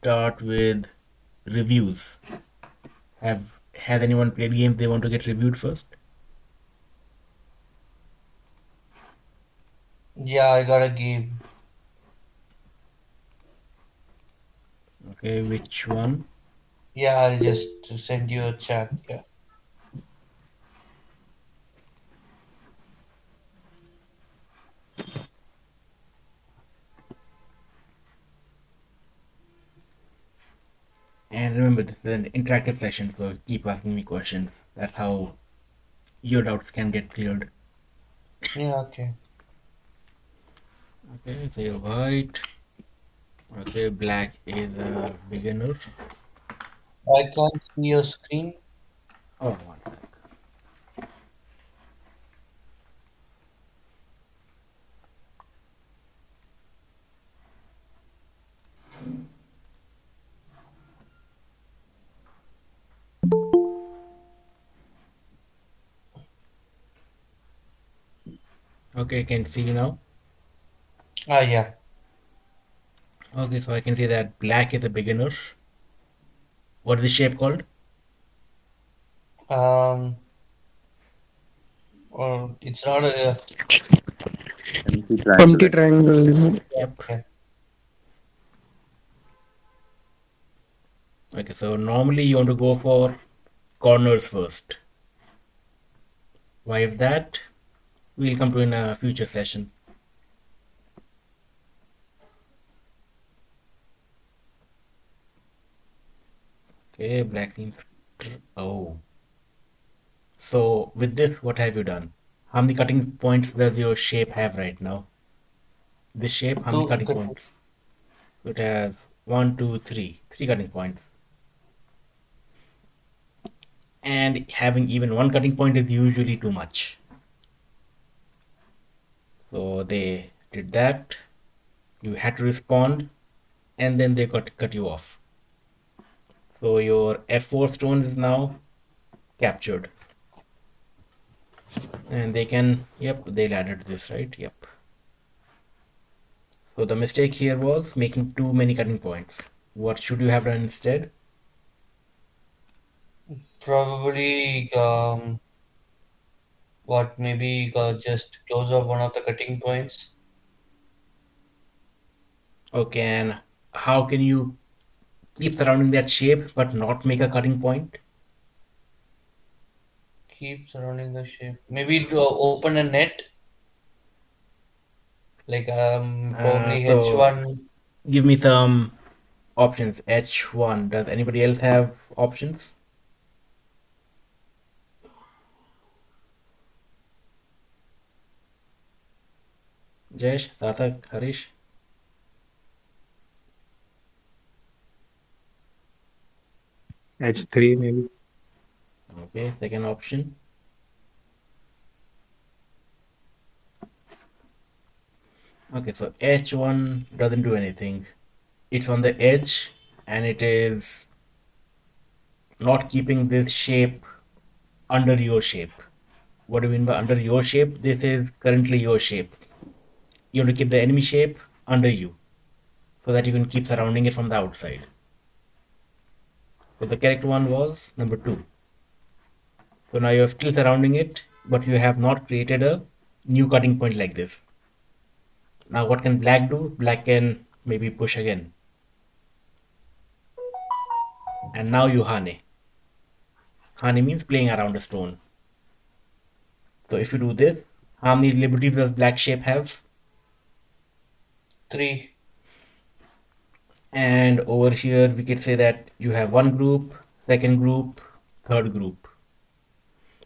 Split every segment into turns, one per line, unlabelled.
start with reviews. Has anyone played games they want to get reviewed first?
Yeah, I got a game.
Okay, which one?
Yeah, I'll just send you a chat. Yeah.
And remember, this is an interactive session, so keep asking me questions. That's how your doubts can get cleared.
Yeah, okay.
Okay, so you're white. Okay, black is a beginner.
I can't see your screen.
Oh, one sec. Okay, can see now.
Ah, yeah.
Okay, so I can see that black is a beginner. What's the shape called?
Um, or it's not a.
Empty
Empty
triangle.
triangle.
Yep.
Yeah.
Okay, so normally you want to go for corners first. Why is that? We'll come to in a future session. Okay, black seems. Oh. So with this, what have you done? How many cutting points does your shape have right now? This shape, how many
Two.
cutting points? It has one, two, three. Three cutting points. And having even one cutting point is usually too much. So they did that. You had to respond, and then they cut you off. So your F4 stone is now captured. And they can, yep, they'll added this, right? Yep. So the mistake here was making too many cutting points. What should you have done instead?
Probably. What? Maybe just close off one of the cutting points.
Okay, and how can you keep surrounding that shape but not make a cutting point?
Keep surrounding the shape. Maybe to open a net. Like probably
So
H1.
give me some options. H1. Does anybody else have options? Jesh, Satak, Harish?
H3 maybe.
Okay, second option. Okay, so H1 doesn't do anything. It's on the edge and it is not keeping this shape under your shape. What do you mean by under your shape? This is currently your shape. You have to keep the enemy shape under you so that you can keep surrounding it from the outside. So the correct one was number 2. So now you're still surrounding it, but you have not created a new cutting point like this. Now what can black do? Black can maybe push again. And now you hane. Hane means playing around a stone. So if you do this, how many liberties does black shape have?
3.
And over here we could say that you have one group, second group, third group.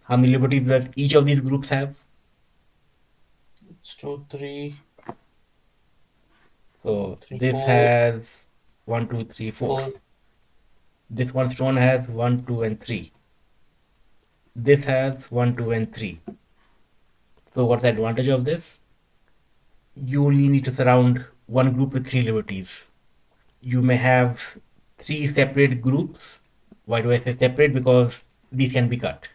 How many liberties does each of these groups have?
It's 2, 3,
So
3,
this
4,
has one, two, three, four.
4.
This one stone has one, two, and three. This has one, two, and three. So what's the advantage of this? You only need to surround one group with three liberties. You may have three separate groups. Why do I say separate? Because these can be cut.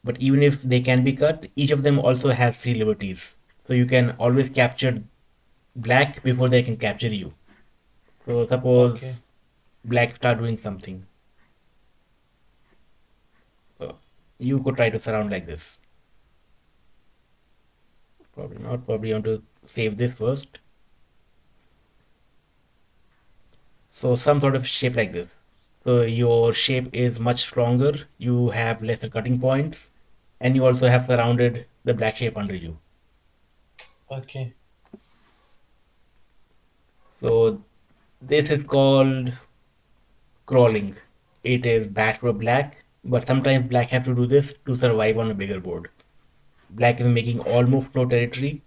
But even if they can be cut, each of them also has three liberties. So you can always capture black before they can capture you. So
Okay.
suppose black start doing something. So you could try to surround like this. Probably not. Probably you want to save this first. So some sort of shape like this. So your shape is much stronger. You have lesser cutting points, and you also have surrounded the black shape under you.
Okay.
So this is called crawling. It is bad for black, but sometimes black have to do this to survive on a bigger board. Black is making almost no territory,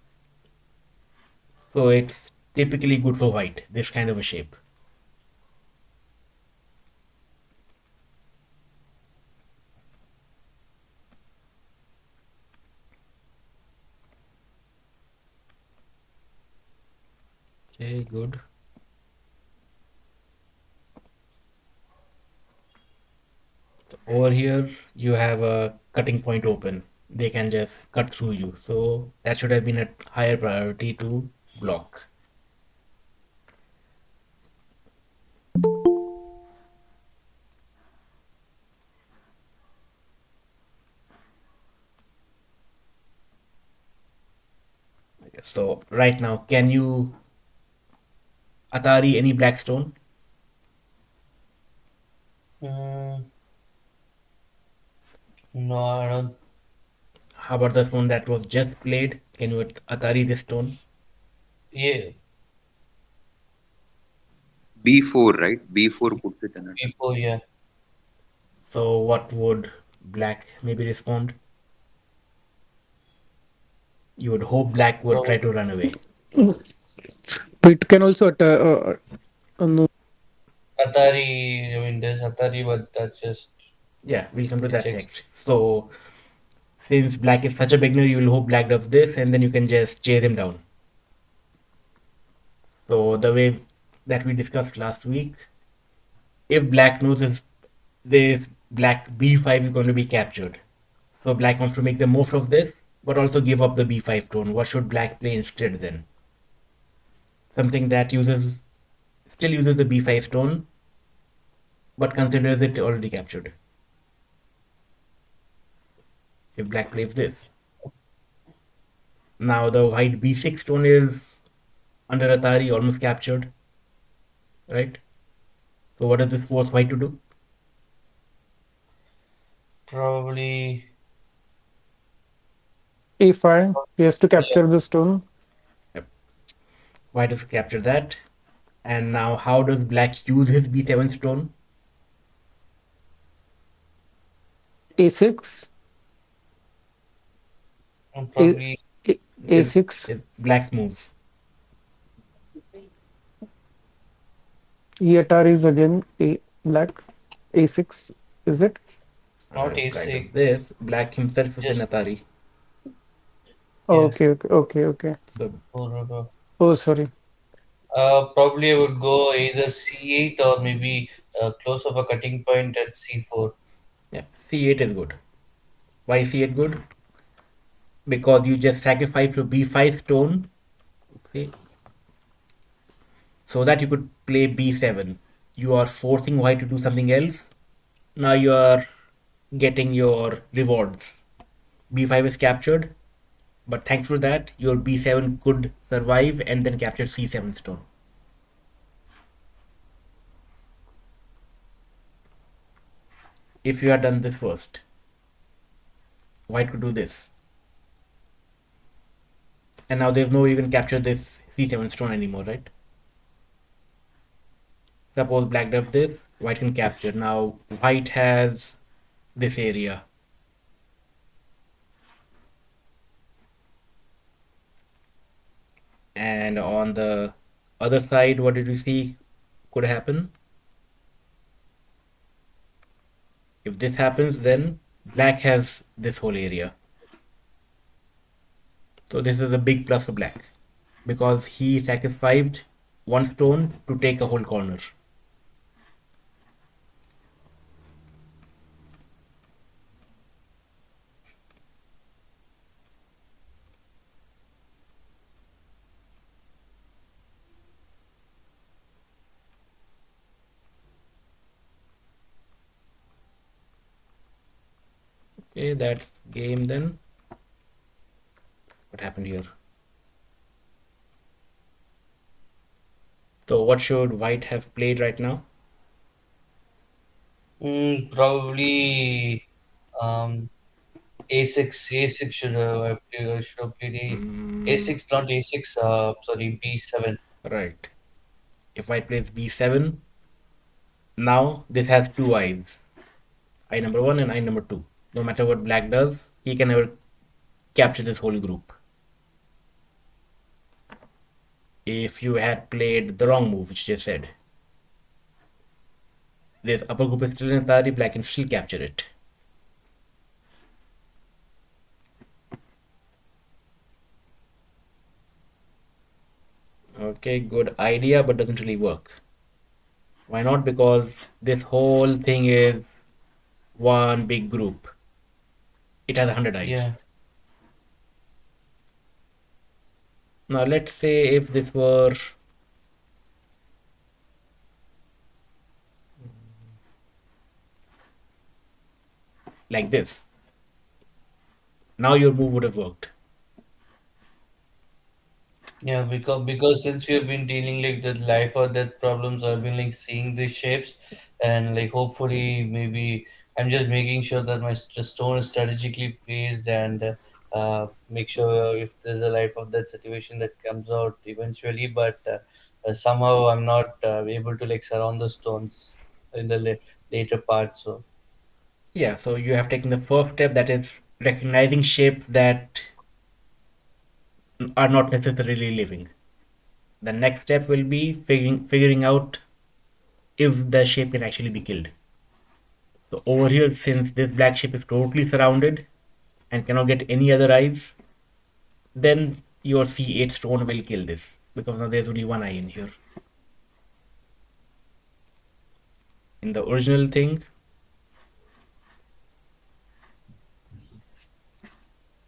so it's typically good for white, this kind of a shape. Okay, good. So over here, you have a cutting point open. They can just cut through you. So that should have been a higher priority to block. Okay, so right now, can you Atari any black stone?
Mm, no, I don't.
How about the stone that was just played? Can you Atari this stone?
Yeah,
B4, right? B4 puts it in it.
before, yeah.
So what would black maybe respond? You would hope black would try
Probably
to run away.
It can also no.
Atari, I mean, there's Atari, but that's just
Yeah, we'll come to
it
that
checks.
next. So since black is such a beginner, you will hope black does this, and then you can just chase him down. So the way that we discussed last week, if black knows this black b5 is going to be captured, so black wants to make the most of this, but also give up the b5 tone. What should black play instead then? Something that uses still uses the b5 stone, but considers it already captured. If black plays this, now the white b6 stone is under Atari, almost captured, right? So what does this force white to do?
Probably,
A5. He has to
yeah,
capture the stone.
Yep. White does capture that. And now how does black use his b7 stone?
A6.
and
A,
probably,
A,
Is
A6.
black's move?
E Ataris again. A black. A6. Is it?
not
Right of
A6,
this, black himself is in
just,
Atari.
Oh,
yeah.
okay, okay, okay, okay.
So
Oh, sorry.
Probably I would go either C8 or maybe close of a cutting point at C4.
yeah, c8 is good. Why is c8 good? Because you just sacrifice your b5 stone, see, so that you could play b7. You are forcing white to do something else. Now you are getting your rewards. b5 is captured, but thanks to that, your b7 could survive and then capture c7 stone. If you had done this first, white could do this. And now there's no way you can capture this c7 stone anymore, right? Suppose black does this, white can capture. Now white has this area. And on the other side, what did you see could happen? If this happens, then black has this whole area. So this is a big plus for black because he sacrificed one stone to take a whole corner. Okay, that's game then. What happened here? So what should white have played right now?
Probably um, A6. A6 should have played A6, not A6. Sorry, B7.
Right. If white plays b7, now this has two eyes. Eye number one and eye number two. No matter what black does, he can never capture this whole group. If you had played the wrong move, which you just said, this upper group is still in Atari, black can still capture it. Okay, good idea, but doesn't really work. Why not? Because this whole thing is one big group. It has 100 eyes.
Yeah.
Now let's say if this were like this, now your move would have worked.
Yeah, because since we have been dealing like the life or death problems, I've been like seeing these shapes, and like hopefully maybe I'm just making sure that my stone is strategically placed, and make sure if there's a life or death situation that comes out eventually, but somehow I'm not able to like surround the stones in the later part. So
Yeah, so you have taken the first step, that is recognizing shapes that are not necessarily living. The next step will be figuring out if the shape can actually be killed. So over here, since this black shape is totally surrounded and cannot get any other eyes, then your C8 stone will kill this because now there's only one eye in here. In the original thing,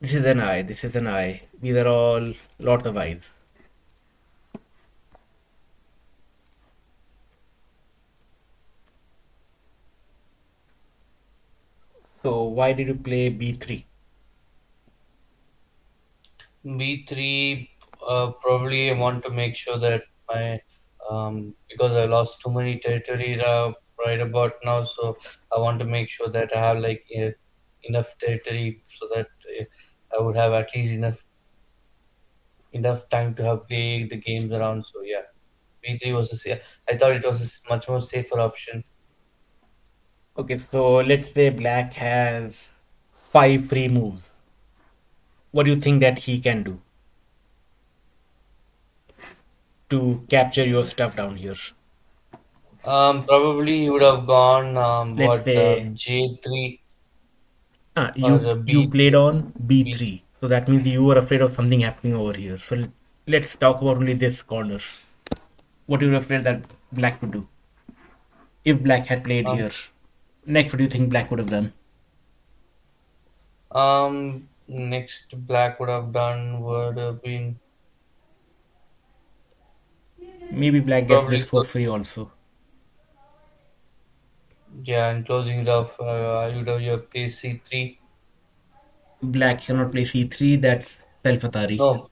this is an eye, this is an eye. These are all lots of eyes. So why did you play B3?
B3, probably I want to make sure that my because I lost too many territory right about now, so I want to make sure that I have like enough territory so that I would have at least enough time to have play the games around. So yeah, B3 was I thought it was a much more safer option.
Okay, so let's say black has five free moves. What do you think that he can do to capture your stuff down here?
Probably he would have gone
Let's
what
say
J3 or
you played on
B.
b3, so that means you were afraid of something happening over here. So let's talk about only this corner. What you were afraid that black would do if black had played
Um,
here? Next, what do you think black would have done?
Next black would have done would have been
Maybe black gets this
probably
for free also.
yeah, and closing it off. I would have your play C3.
Black cannot play c3, that's self atari.
No,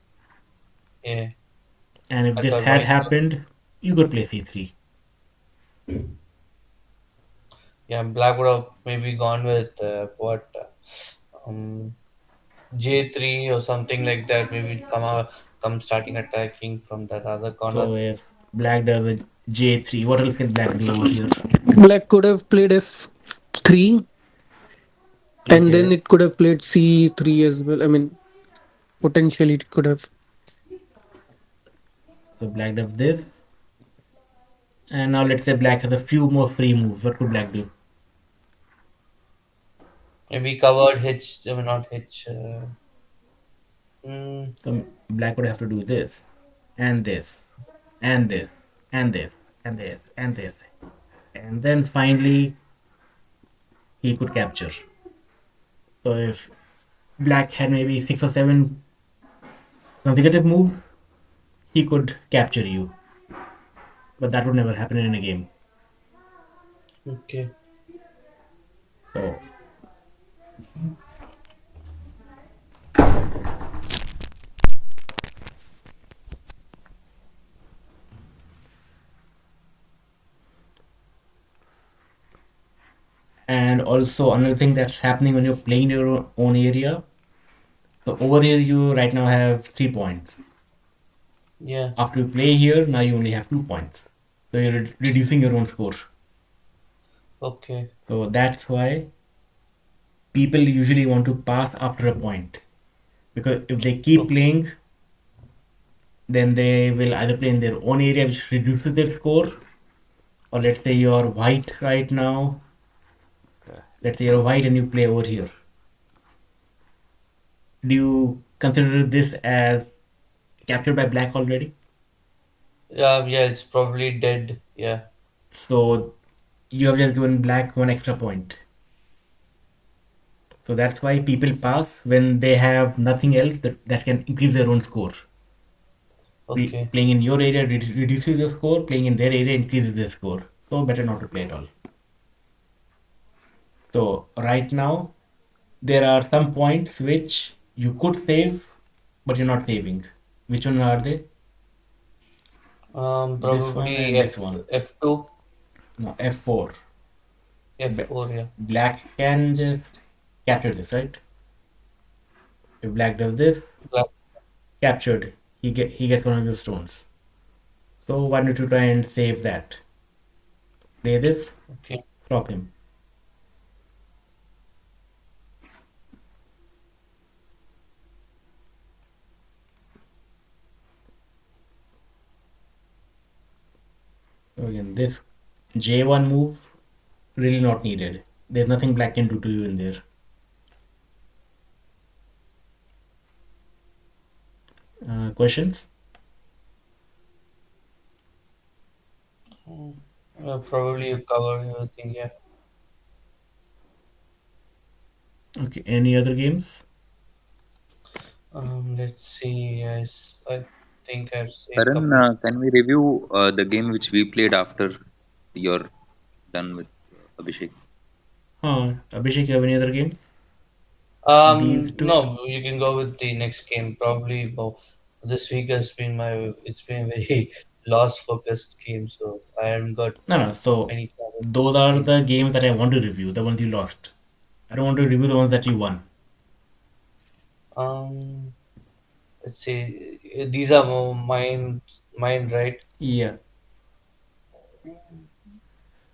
yeah,
And if
I
this
thought
had
white.
happened, you could play c3.
Yeah, black would have maybe gone with what J3 or something like that. Maybe come starting attacking from that other corner.
So if black does a j3, what else can black do over here?
Black could have played f3 and then
Okay,
it could have played c3 as well. I mean, potentially it could have.
so black does this. And now let's say black has a few more free moves. What could black do?
Maybe covered H. I mean not H. Mm,
So black would have to do this, and this, and this, and this, and this, and this. And then finally he could capture. So if black had maybe six or seven consecutive moves, he could capture you. But that would never happen in a game.
okay.
So And also another thing that's happening when you're playing your own area. So over here you right now have 3 points.
Yeah.
After you play here, now you only have 2 points. So you're reducing your own score.
Okay.
So that's why people usually want to pass after a point. Because if they keep
Okay.
playing, then they will either play in their own area, which reduces their score, or let's say you're white right now. Let's say you're white and you play over here. Do you consider this as captured by black already?
Yeah, it's probably dead. Yeah.
So you have just given black one extra point. So that's why people pass when they have nothing else that can increase their own score.
Okay.
Playing in your area reduces your score, playing in their area increases their score. So better not to play at all. So right now, there are some points which you could save, but you're not saving. Which one are they? This one
Probably
and this one.
F2,
No, F4.
F4. Yeah.
Black can just capture this, right? If black does this,
Black.
captured, he gets one of your stones. So why don't you try and save that? Play this,
Okay.
flop him. So again, this J1 move really not needed. There's nothing black can do to you in there. Questions?
Probably you cover everything. Yeah.
Okay, any other games?
Let's see. Yes, I think I've seen a
Karan,
couple.
can we review the game which we played after you're done with Abhishek?
Abhishek, you have any other games? These two?
No, you can go with the next game. Probably, well, this week has been it's been very loss focused game, so I haven't got
No. So
any time to
those are
play.
the games that I want to review, the ones you lost. I don't want to review the ones that you won.
Um, let's see. These are mine, right?
Yeah.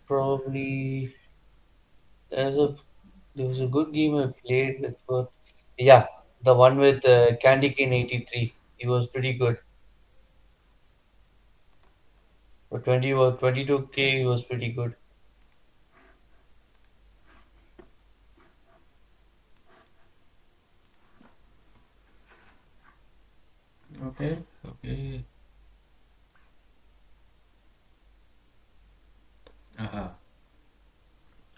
Probably there's a there was a good game I played with, but yeah, the one with Candy Cane 83. He was pretty good. For 20 or 22K, he was pretty good.
Okay. Okay. Uh-huh.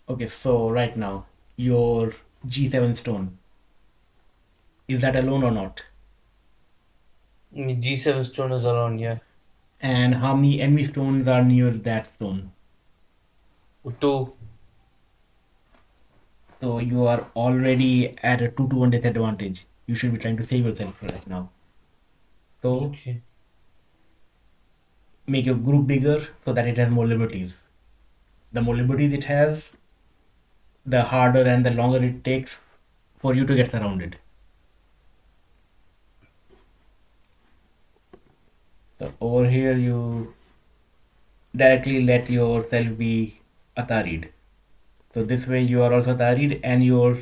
Okay, so right now, your G7 stone, is that alone or not?
G7 stone is around, yeah.
And how many enemy stones are near that stone?
Two.
So you are already at a 2 to 1 disadvantage. You should be trying to save yourself right now. So
Okay.
make your group bigger so that it has more liberties. The more liberties it has, the harder and the longer it takes for you to get surrounded. So over here you directly let yourself be Ataried. So this way you are also Ataried and your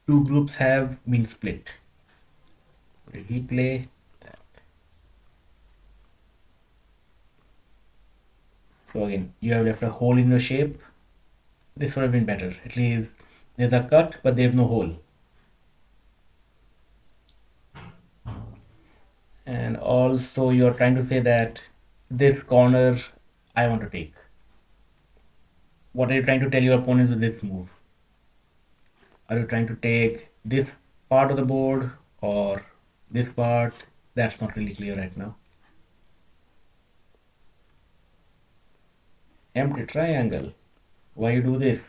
two groups have been split. Did he play? So again, you have left a hole in your shape. This would have been better. At least there's a cut, but there's no hole. And also you're trying to say that this corner I want to take. What are you trying to tell your opponents with this move? Are you trying to take this part of the board or this part? That's not really clear right now. Empty triangle. Why you do this?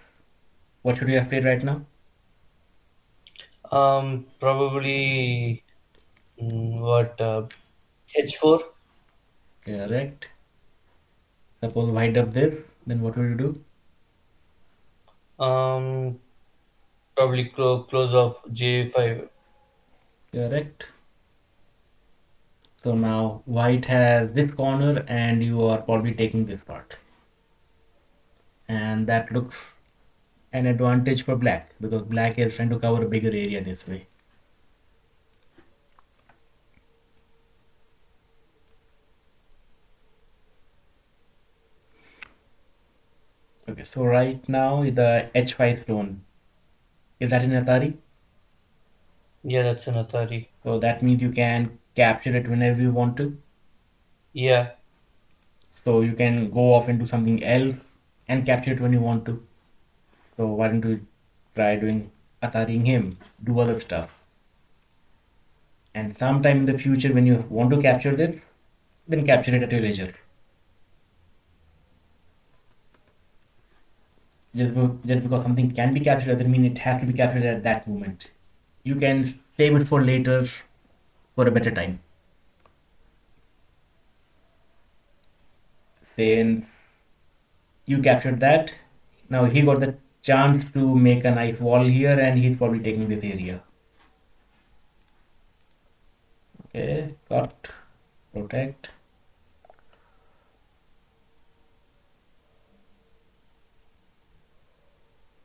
What should you have played right now?
Probably what H4.
Correct. Suppose white does this, then what will you do?
Um, Probably close off J5.
Correct. So now white has this corner and you are probably taking this part. And that looks an advantage for black because black is trying to cover a bigger area this way. Okay, so right now the h5 stone, is that in Atari?
Yeah, that's an Atari.
So that means you can capture it whenever you want to.
Yeah.
So you can go off into something else and capture it when you want to. So why don't you try doing Atariing him, do other stuff. And sometime in the future when you want to capture this, then capture it at your leisure. Just because something can be captured doesn't mean it has to be captured at that moment. You can save it for later for a better time. Since you captured that, now he got the chance to make a nice wall here and he's probably taking this area. Okay, cut, protect.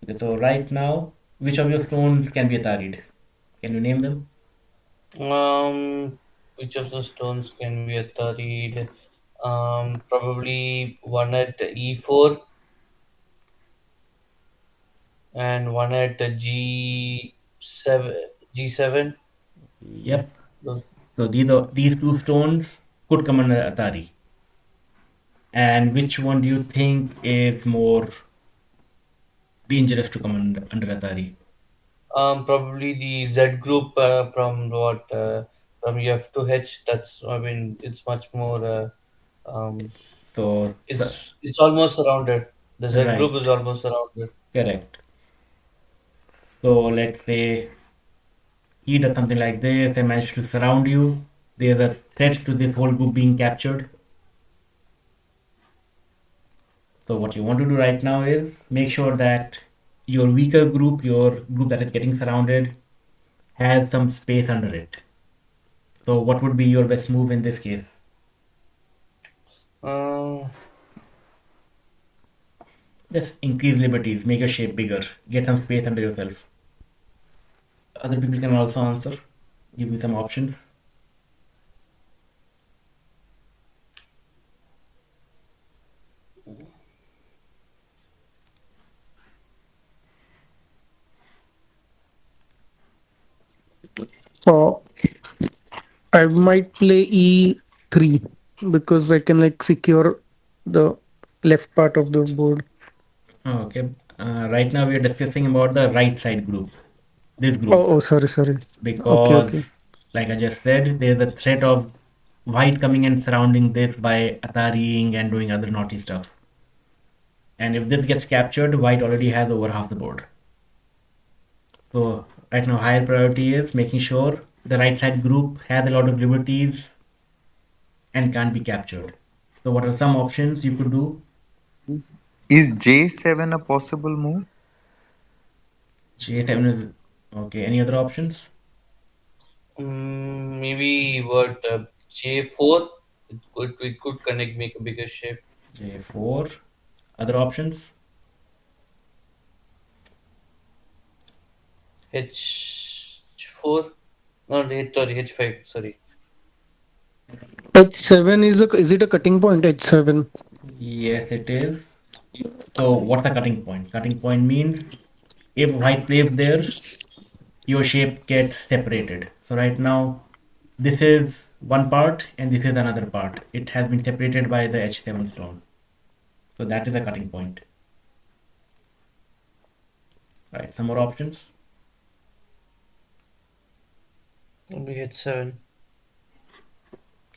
Okay, so right now, which of your stones can be ataried? Can you name them?
Which of the stones can be Ataried? Probably one at E4 and one at G7. G7.
Yep.
Those-
So these two stones could come under Atari. And which one do you think is more dangerous to come under Atari?
Probably the Z group from what from F to H. That's, I mean, it's much more. Um,
So
it's almost surrounded. The Z
right,
group is almost surrounded.
correct. So let's say he does something like this and manages to surround you. There's a threat to this whole group being captured. So what you want to do right now is make sure that your weaker group, your group that is getting surrounded, has some space under it. So what would be your best move in this case?
Uh,
Just increase liberties, make your shape bigger, get some space under yourself. Other people can also answer, give you some options.
So I might play E3 because I can like secure the left part of the board.
Okay. Right now we are discussing about the right side group, this group,
Oh, sorry. Okay.
because, like I just said, there's a threat of white coming and surrounding this by Atariing and doing other naughty stuff. And if this gets captured, white already has over half the board. So right now, higher priority is making sure the right side group has a lot of liberties and can't be captured. So what are some options you could do?
Is J7 a possible move?
J7 is okay. Any other options?
Maybe what J4. It could connect, make a bigger shape.
J4. Other options?
H4. No, sorry, H5. Sorry.
H7 is it a cutting point? H7.
Yes, it is. So what's the cutting point? Cutting point means if white plays there, your shape gets separated. So right now, this is one part and this is another part. It has been separated by the h7 stone. So that is the cutting point. Right, some more options.
Maybe H7.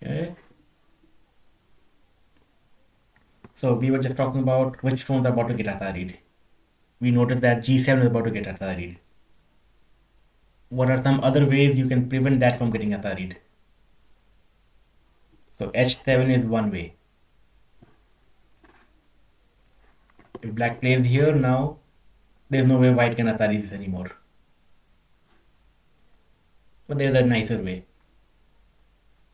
Okay. So we were just talking about which stones are about to get ataried. We noticed that G7 is about to get ataried. what are some other ways you can prevent that from getting ataried? So h7 is one way. If black plays here now, there's no way white can atari this anymore. But there's a nicer way.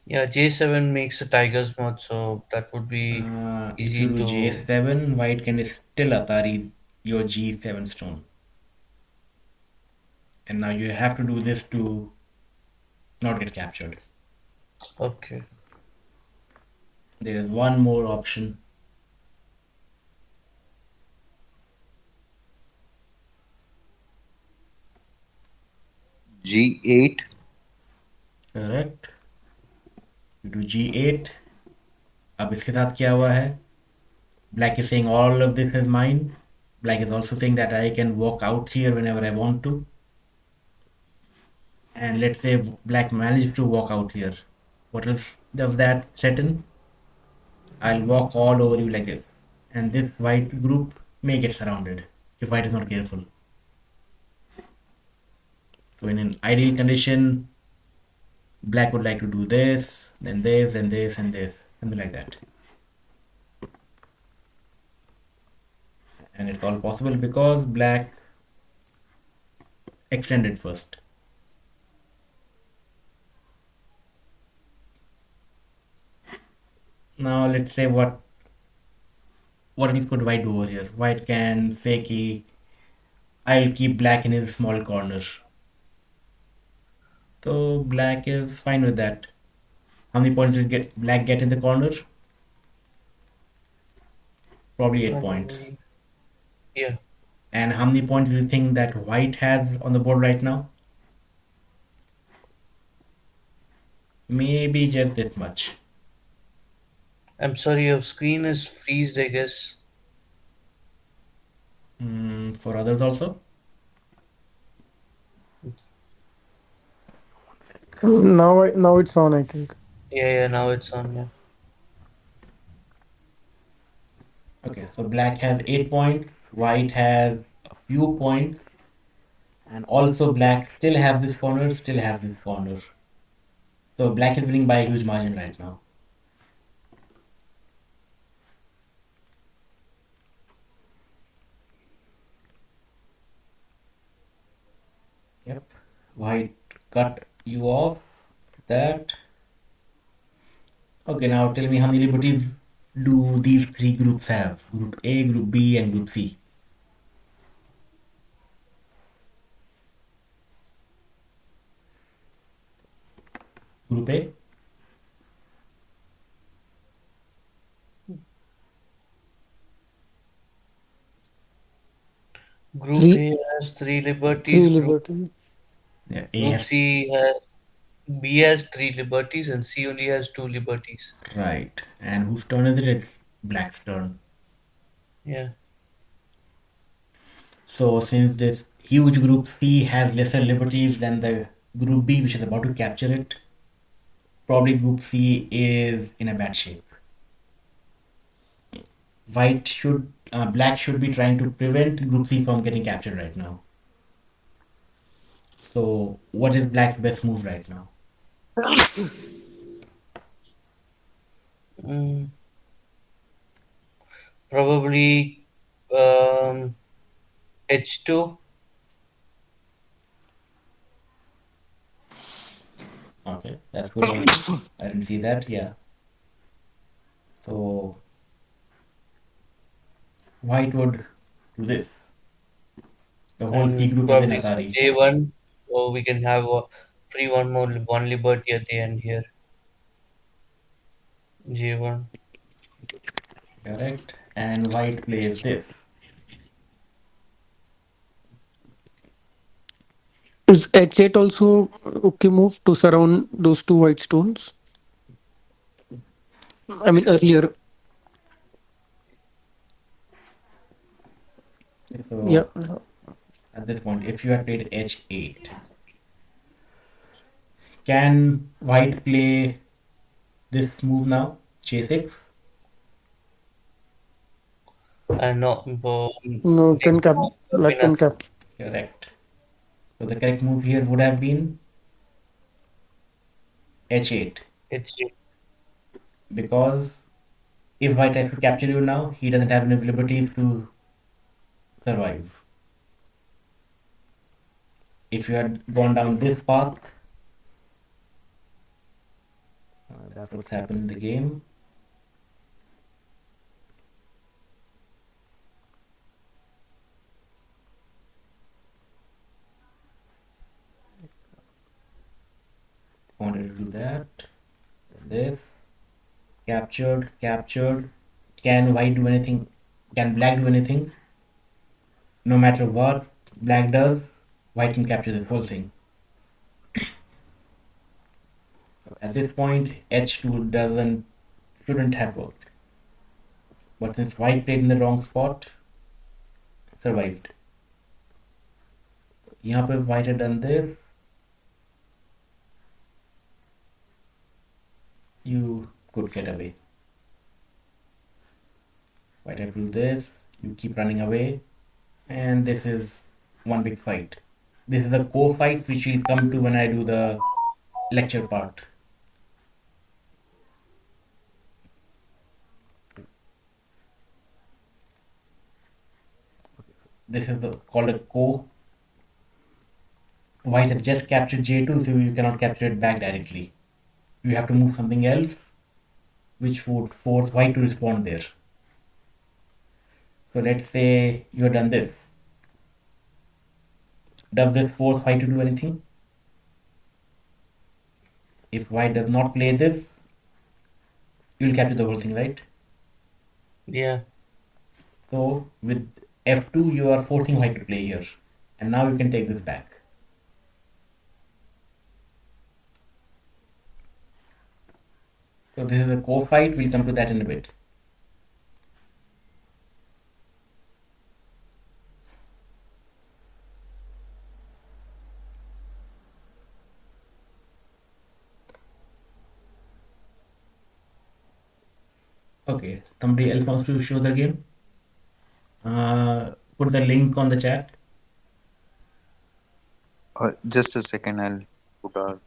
Yeah, J7 makes a tiger's moth, so that would be
If you
easy
do
to.
j7, white can still atari your g7 stone. And now you have to do this to not get captured.
Okay.
There is one more option.
G8.
Correct. You do g8. अब इसके साथ क्या हुआ है? Black is saying all of this is mine. Black is also saying that I can walk out here whenever I want to. And let's say black managed to walk out here. What else does that threaten? I'll walk all over you like this. And this white group may get surrounded if white is not careful. So in an ideal condition, black would like to do this, then this, and this, and this, something like that. And it's all possible because black extended first. Now let's say what else could white do over here? White can say ki I'll keep black in his small corner. So black is fine with that. How many points did black get in the corner? Probably 8 points.
Probably. Yeah.
And how many points do you think that white has on the board right now? Maybe just this much.
I'm sorry, your screen is freezed, I guess.
For others also.
Now it's on, I think.
Yeah, now it's on. Yeah.
Okay, so black has 8 points, white has a few points, and also black still have this corner, still have this corner. So black is winning by a huge margin right now. Yep, white cut you off that. Okay, now tell me how many liberties do these three groups have? Group A, Group B, and Group C. Group A.
Group
Three,
A has three liberties.
three
Group
liberty.
Yeah, A
Group
has
C has B has three liberties, and C only has two liberties.
right. And whose turn is it? It's black's turn.
Yeah.
So since this huge group C has lesser liberties than the group B, which is about to capture it, probably group C is in a bad shape. Black should be trying to prevent group C from getting captured right now. So what is black's best move right now?
Mm, Probably H2.
Okay, that's good also. I didn't see that. Yeah. So white would do this. The whole C
And
group is in
probably
Atari.
J1, or we can have a free one liberty at the end here. J1.
Correct. And white plays this.
Is H8 also okay move to surround those two white stones? I mean earlier. Yeah.
So at this point, if you had played H8, can white play this move now? J6?
And no,
No, can
next
cap.
move will be
Black can
nothing.
cap.
Correct. So the correct move here would have been h8,
It's
because if white tries to capture you now, he doesn't have enough liberties to survive. If you had gone down this path, that's what's happened in the game. Wanted to do that. This captured, captured. Can white do anything? Can black do anything? No matter what black does, white can capture this whole thing. At this point, h2 doesn't shouldn't have worked. But since white played in the wrong spot, survived. यहाँ पे white had done this, you could get away. White have to do this, you keep running away, and this is one big fight. This is a co-fight which will come to when I do the lecture part. This is called a co. White has just captured J2, so you cannot capture it back directly. You have to move something else, which would force white to respond there. So let's say you have done this. Does this force white to do anything? If white does not play this, you will capture the whole thing, right?
yeah.
So with f2, you are forcing white to play here, and now you can take this back. So this is a co-fight. We'll come to that in a bit. Okay, somebody else wants to show the game. Put the link on the chat.
Just a second, I'll put out.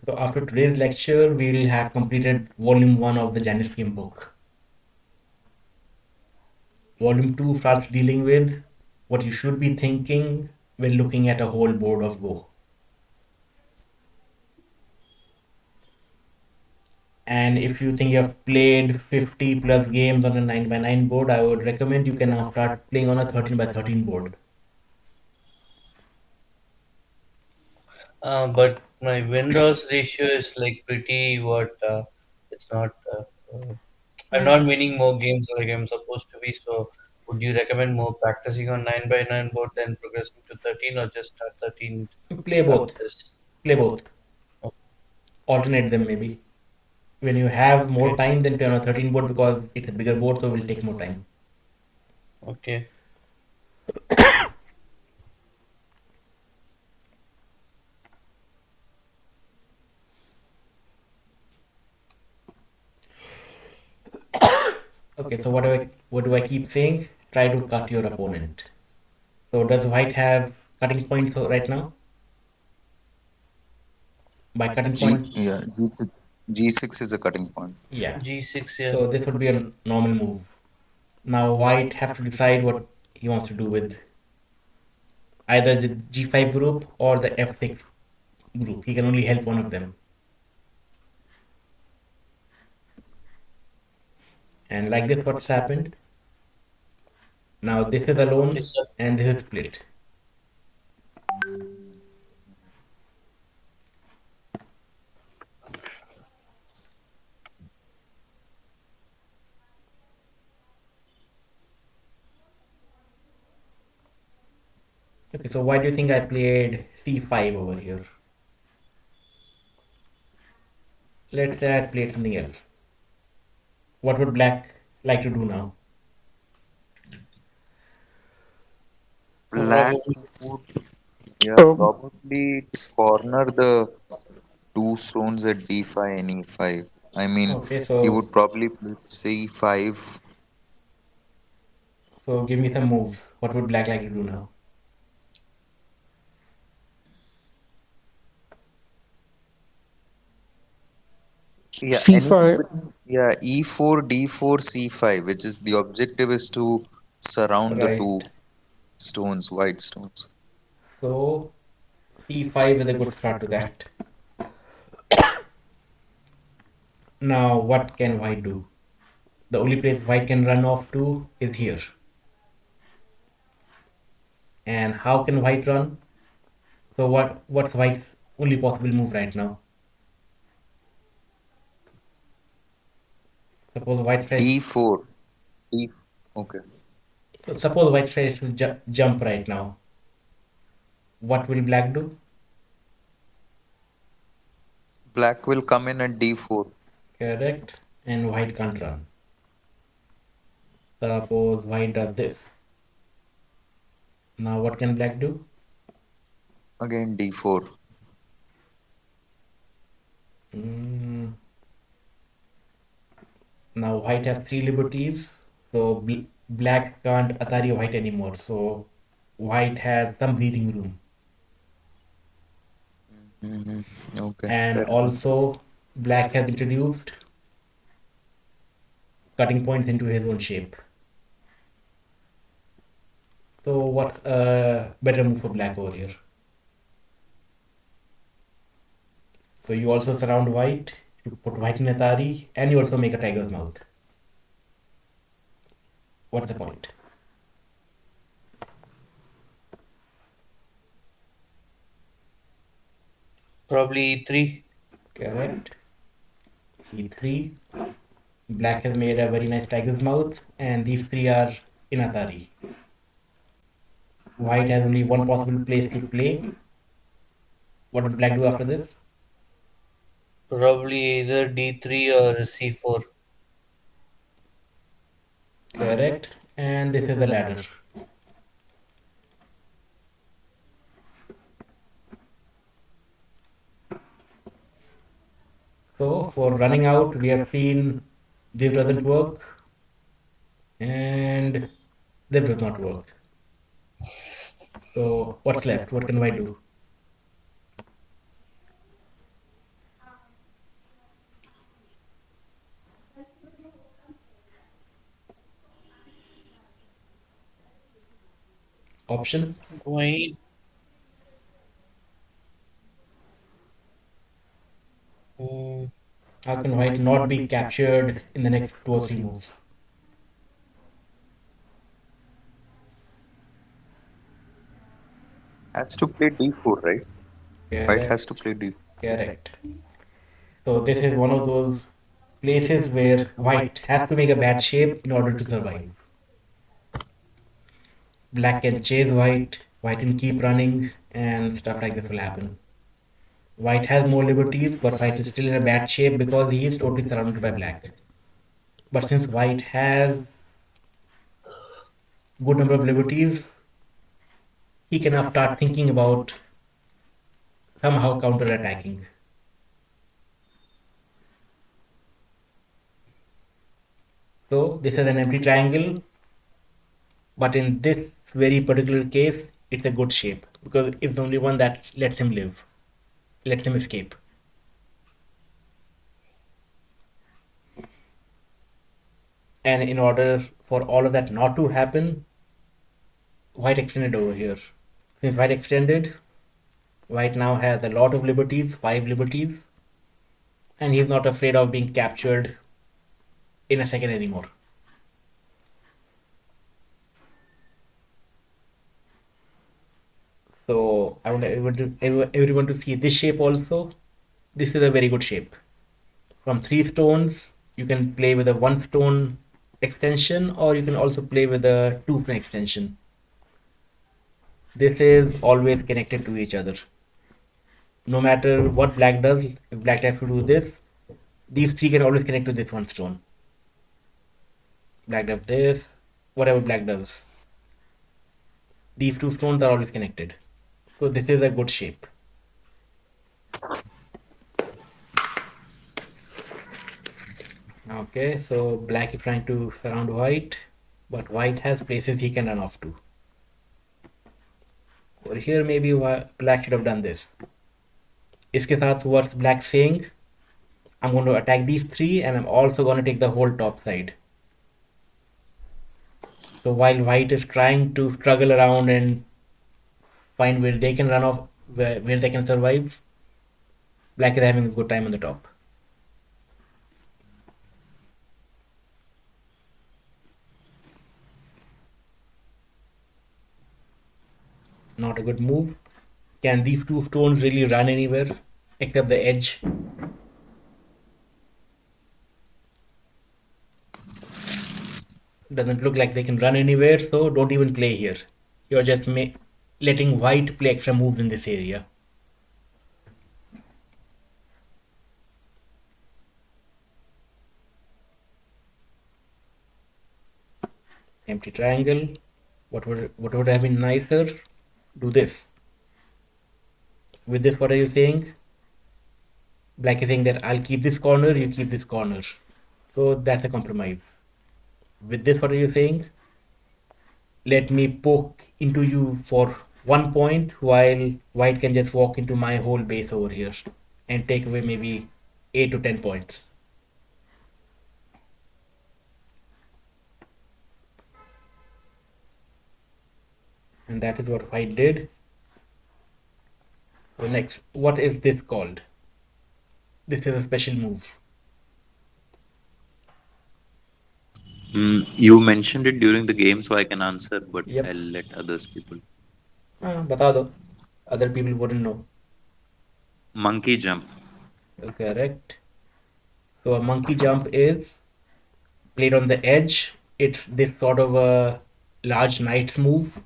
So after today's lecture, we will have completed volume 1 of the Janus Game book. Volume 2 starts dealing with what you should be thinking when looking at a whole board of Go. And if you think you have played 50 plus games on a 9x9 board, I would recommend you can now start playing on a 13x13 board.
But my win-loss ratio is like pretty what it's not. I'm not winning more games like I'm supposed to be. So, would you recommend more practicing on 9x9 board than progressing to 13, or just start 13
Play both.
with this?
Play both.
Oh,
Alternate them maybe. When you have more
okay.
time, then play on a 13 board because it's a bigger board, so it will take more time.
Okay.
Okay, so what do I keep saying? Try to cut your opponent. So does white have cutting points right now? By cutting point,
Yeah, G6 is a cutting point.
yeah.
G6, yeah.
So this would be a normal move. Now white have to decide what he wants to do with either the G5 group or the F6 group. He can only help one of them. And like this, what's happened? Now this is alone
Yes, sir.
and this is split. Okay, so why do you think I played C5 over here? Let's say I played something else. What would black like to do now?
Black
Probably
would, yeah,
Um,
probably corner the two stones at d5 and e5. I mean,
Okay,
he
so
would probably play c5.
give me some moves. What would black like to do now?
Yeah, anything
C5.
with, yeah, e4, d4, c5, which is the objective is to surround the
Right.
two stones, white stones.
So c5 is a good start to that. Now what can white do? The only place white can run off to is here. And how can white run? So what's white's only possible move right now? Suppose white tries
d4, d, okay.
suppose white tries to jump right now. What will black do?
Black will come in at d4.
Correct. And white can't run. Suppose white does this. Now what can black do?
Again d4.
Mm, now white has three liberties. So black can't Atari white anymore. So white has some breathing room.
Hmm. Okay,
And
fair enough.
also black has introduced cutting points into his own shape. So what's a better move for black over here? So you also surround white, you put white in Atari, and you also make a tiger's mouth. What's the point?
probably E3.
Correct. E3. Black has made a very nice tiger's mouth, and these three are in Atari. White has only one possible place to play. What does black do after this?
Probably either D3 or C4.
Correct. And this is the ladder. So for running out, we have seen this doesn't work and this does not work. So what's left? What can white do? Option?
Why? Mm,
How can white not be captured in the next two or three moves?
Has to play d4, right? White has to
Correct.
play d4.
Correct. So this is one of those places where white has to make a bad shape in order to survive. Black can chase white, white can keep running, and stuff like this will happen. White has more liberties, but white is still in a bad shape because he is totally surrounded by black. But since white has good number of liberties, he can now start thinking about somehow counter attacking. So this is an empty triangle, but in this very particular case, it's a good shape because it's the only one that lets him live, lets him escape. And in order for all of that not to happen, white extended over here. Since white extended, white now has a lot of liberties, 5 liberties, and he's not afraid of being captured in a second anymore. So I want everyone to see this shape also. This is a very good shape. From 3 stones, you can play with a 1 stone extension, or you can also play with a 2 stone extension. This is always connected to each other. No matter what black does, if black tries to do this, these three can always connect to this 1 stone. Black does this, whatever black does. These two stones are always connected. So this is a good shape. Okay, so black is trying to surround white, but white has places he can run off to. Or here maybe black should have done this. इसके साथ what's black saying? I'm going to attack these three and I'm also going to take the whole top side. So while white is trying to struggle around and find where they can run off, where they can survive, black is having a good time on the top. Not a good move. Can these two stones really run anywhere except the edge? Doesn't look like they can run anywhere, so don't even play here. You're just letting white play extra moves in this area. Empty triangle. What would have been nicer? Do this. With this, what are you saying? Black is saying that I'll keep this corner, you keep this corner. So that's a compromise. With this, what are you saying? Let me poke into you for 1 point while white can just walk into my whole base over here and take away maybe 8 to 10 points. And that is what white did. So next, what is this called? This is a special move.
You mentioned it during the game, so I can answer, but
Yep.
I'll let others people.
बता दो. Other people wouldn't know.
Monkey jump.
Correct. So a monkey jump is played on the edge. It's this sort of a large knight's move,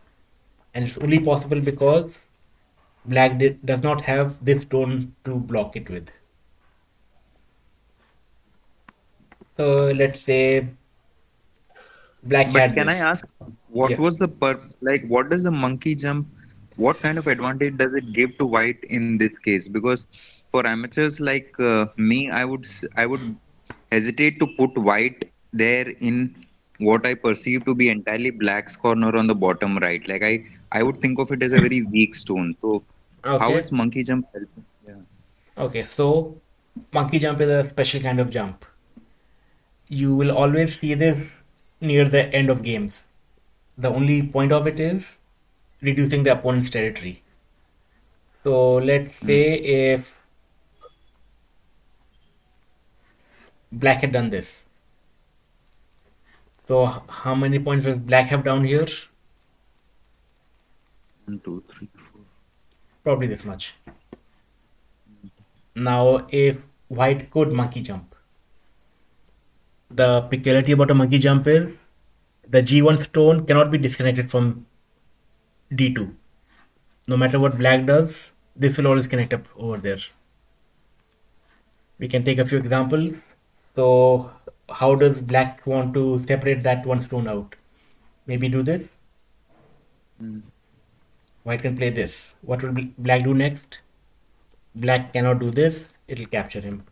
and it's only possible because black does not have this stone to block it with. So let's say black
But
had
can I
this.
ask, what
Yeah.
was the what does the monkey jump, what kind of advantage does it give to white in this case? Because for amateurs like me, I would hesitate to put white there in what I perceive to be entirely black's corner on the bottom right. Like I would think of it as a very weak stone. So how
Okay.
is monkey jump helping? Yeah.
Okay. So monkey jump is a special kind of jump. You will always see this near the end of games. The only point of it is reducing the opponent's territory. So let's
Mm.
say if black had done this. So how many points does black have down here?
1, 2, 3, 4.
Probably this much. Now if white could monkey jump, the peculiarity about a monkey jump is the G1 stone cannot be disconnected from D2. No matter what black does, this will always connect up over there. We can take a few examples. So how does black want to separate that one stone out? Maybe do this.
Mm.
White can play this. What will black do next? Black cannot do this. It'll capture him.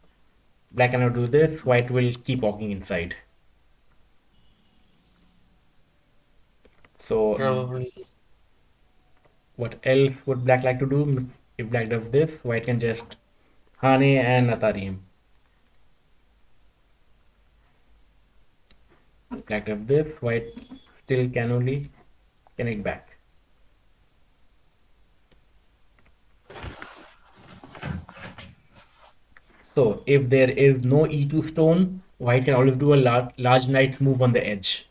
Black cannot do this. White will keep walking inside. So
Probably.
what else would black like to do? If black does this, white can just Hane and Atari him. Black does this, white still can only connect back. So if there is no E2 stone, white can always do a large knight's move on the edge.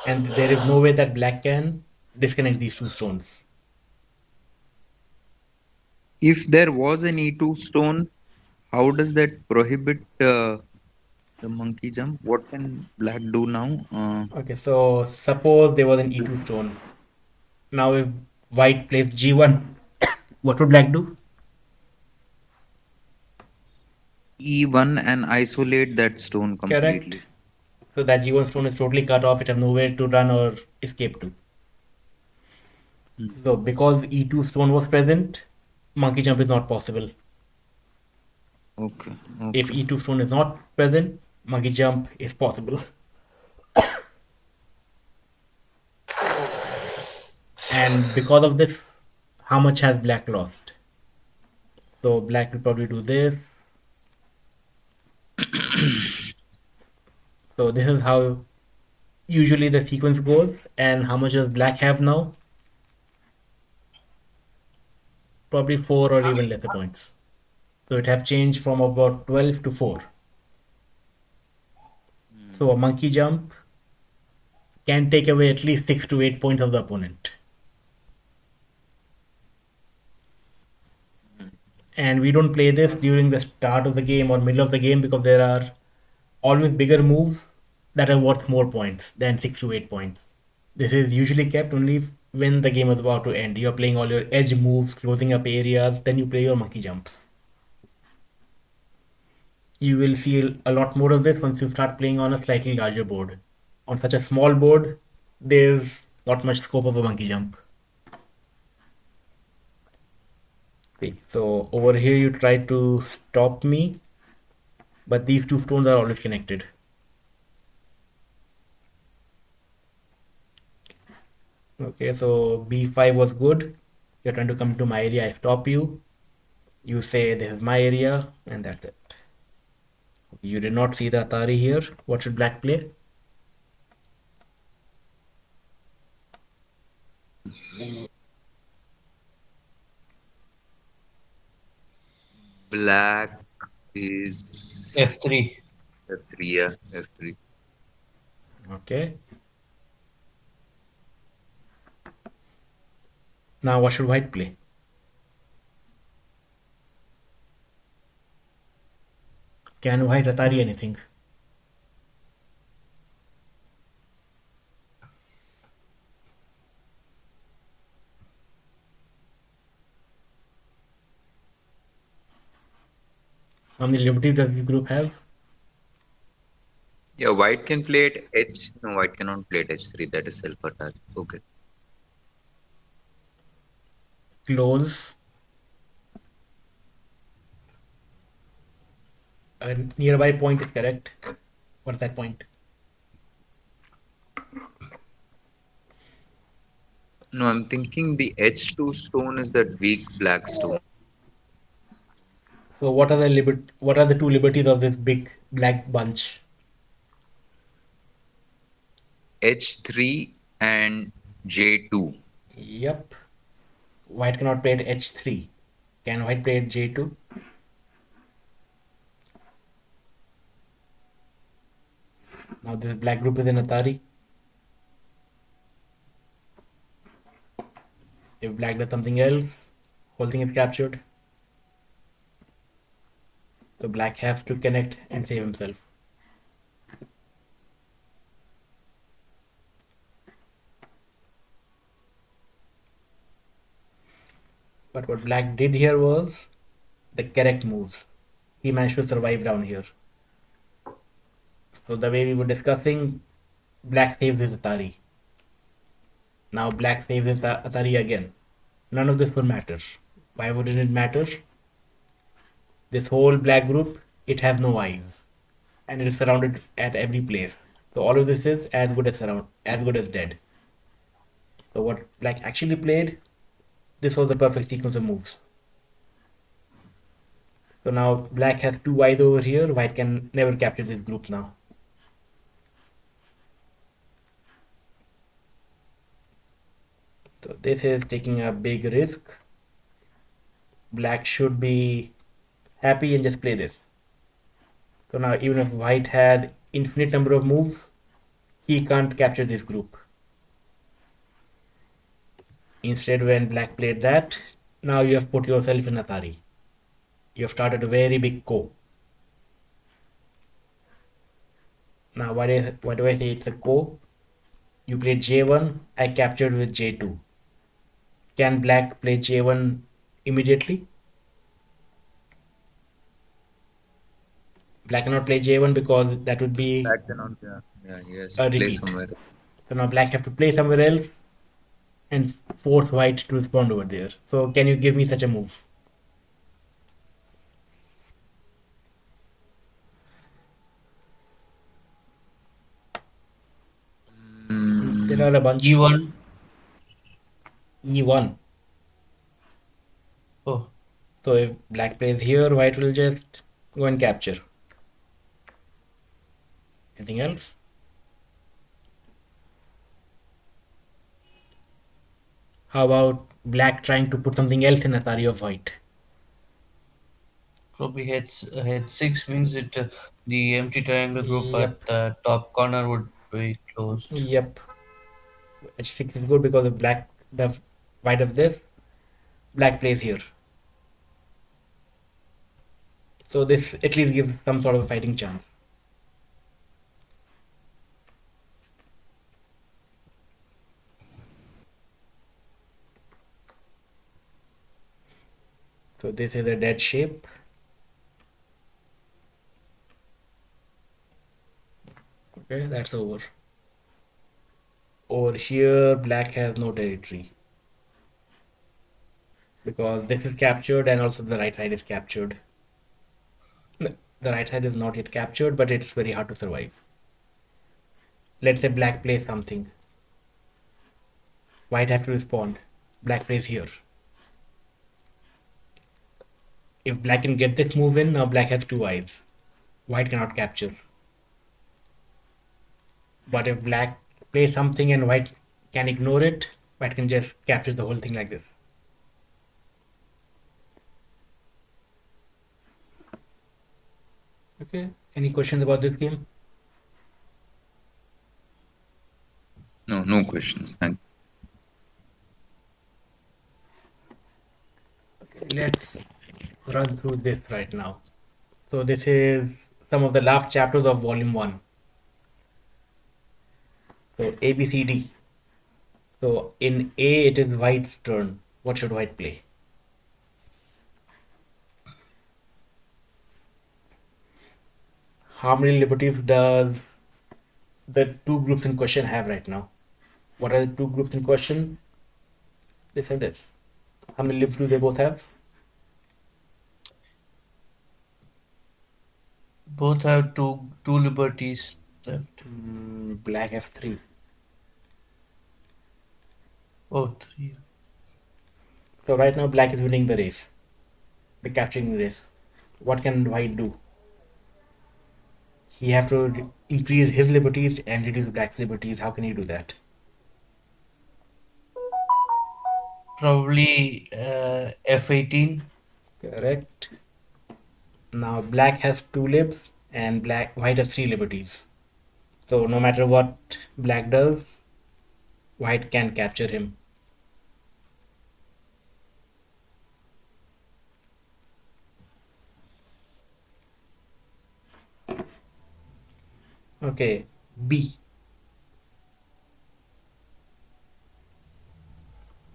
And there is no way that black can disconnect these two stones.
If there was an E2 stone, how does that prohibit the monkey jump? What can black do now?
Okay, so suppose there was an E2 stone. Now if white plays G1, what would black do?
E1 and isolate that stone completely.
Correct. So that G1 stone is totally cut off. It has nowhere to run or escape to. So because e2 stone was present, monkey jump is not possible.
Okay.
If
Okay.
e2 stone is not present, monkey jump is possible. And because of this, how much has black lost? So black will probably do this. So this is how usually the sequence goes. And how much does black have now? Probably 4 or even lesser points. So it have changed from about 12 to 4. So a monkey jump can take away at least 6 to 8 points of the opponent. And we don't play this during the start of the game or middle of the game because there are always bigger moves that are worth more points than 6 to 8 points. This is usually kept only when the game is about to end. You're playing all your edge moves, closing up areas, then you play your monkey jumps. You will see a lot more of this once you start playing on a slightly larger board. On such a small board, there's not much scope of a monkey jump. See, so over here you try to stop me, but these two stones are always connected. Okay, so b5 was good. You're trying to come to my area, I stop you. You say this is my area, and that's it. You did not see the Atari here. What should black play?
Black is
F3.
F3. Yeah, F3.
Okay. Now what should white play? Can white Atari anything? How many liberties does this group have?
Yeah, white can play at H. No, white cannot play at H3. That is self-attack. Okay.
Close. A nearby point is correct. What's that point?
No, I'm thinking the H2 stone is that weak black stone.
So what are the two liberties of this big black bunch?
H3 and J2.
Yep. White cannot play at h3. Can white play at j2? Now this black group is in Atari. If black does something else, whole thing is captured. So black has to connect and save himself. But what black did here was the correct moves. He managed to survive down here. So the way we were discussing, black saves his Atari. Now black saves his Atari again. None of this would matter. Why wouldn't it matter? This whole black group, it has no eyes. And it is surrounded at every place. So all of this is as good as dead. So what black actually played, this was the perfect sequence of moves. So now black has two eyes over here, white can never capture this group now. So this is taking a big risk. Black should be happy and just play this. So now even if white had infinite number of moves, he can't capture this group. Instead, when black played that, now you have put yourself in Atari. You have started a very big ko. Now why do I say it's a ko? You played J1, I captured with J2. Can black play J1 immediately? Black cannot play J1 because that would be
Black cannot. Yeah, yeah, he has to
a
play
repeat.
somewhere.
So now black have to play somewhere else. and force white to respond over there. So can you give me such a move? There
Mm,
are a bunch.
E1.
E1.
Oh,
So if black plays here, white will just go and capture. Anything else? How about black trying to put something else in Atari of white?
probably head six means it the empty triangle group at
Yep.
the top corner would be closed.
Yep. H6 is good because if black the white of this, black plays here. So this at least gives some sort of a fighting chance. So this is a dead shape. Okay, that's over. Over here, black has no territory because this is captured and also the right side is captured. The right side is not yet captured, but it's very hard to survive. Let's say black plays something. White has to respond. Black plays here. If black can get this move in, now black has two eyes. White cannot capture. But if black plays something and white can ignore it, white can just capture the whole thing like this. Okay. Any questions about this game?
no, no questions. Thank.
Okay, let's run through this right now. So this is some of the last chapters of Volume 1. So A, B, C, D. So in A, it is white's turn. What should white play? How many liberties does the two groups in question have right now? What are the two groups in question? This and this. How many libs do they both have?
Both have two liberties left.
Black has three.
Oh, three.
So right now, black is winning the race, the capturing race. What can white do? He have to increase his liberties and reduce black's liberties. How can he do that?
Probably F18.
Correct. Now black has two libs and white has three liberties. So no matter what black does, white can capture him. Okay, B.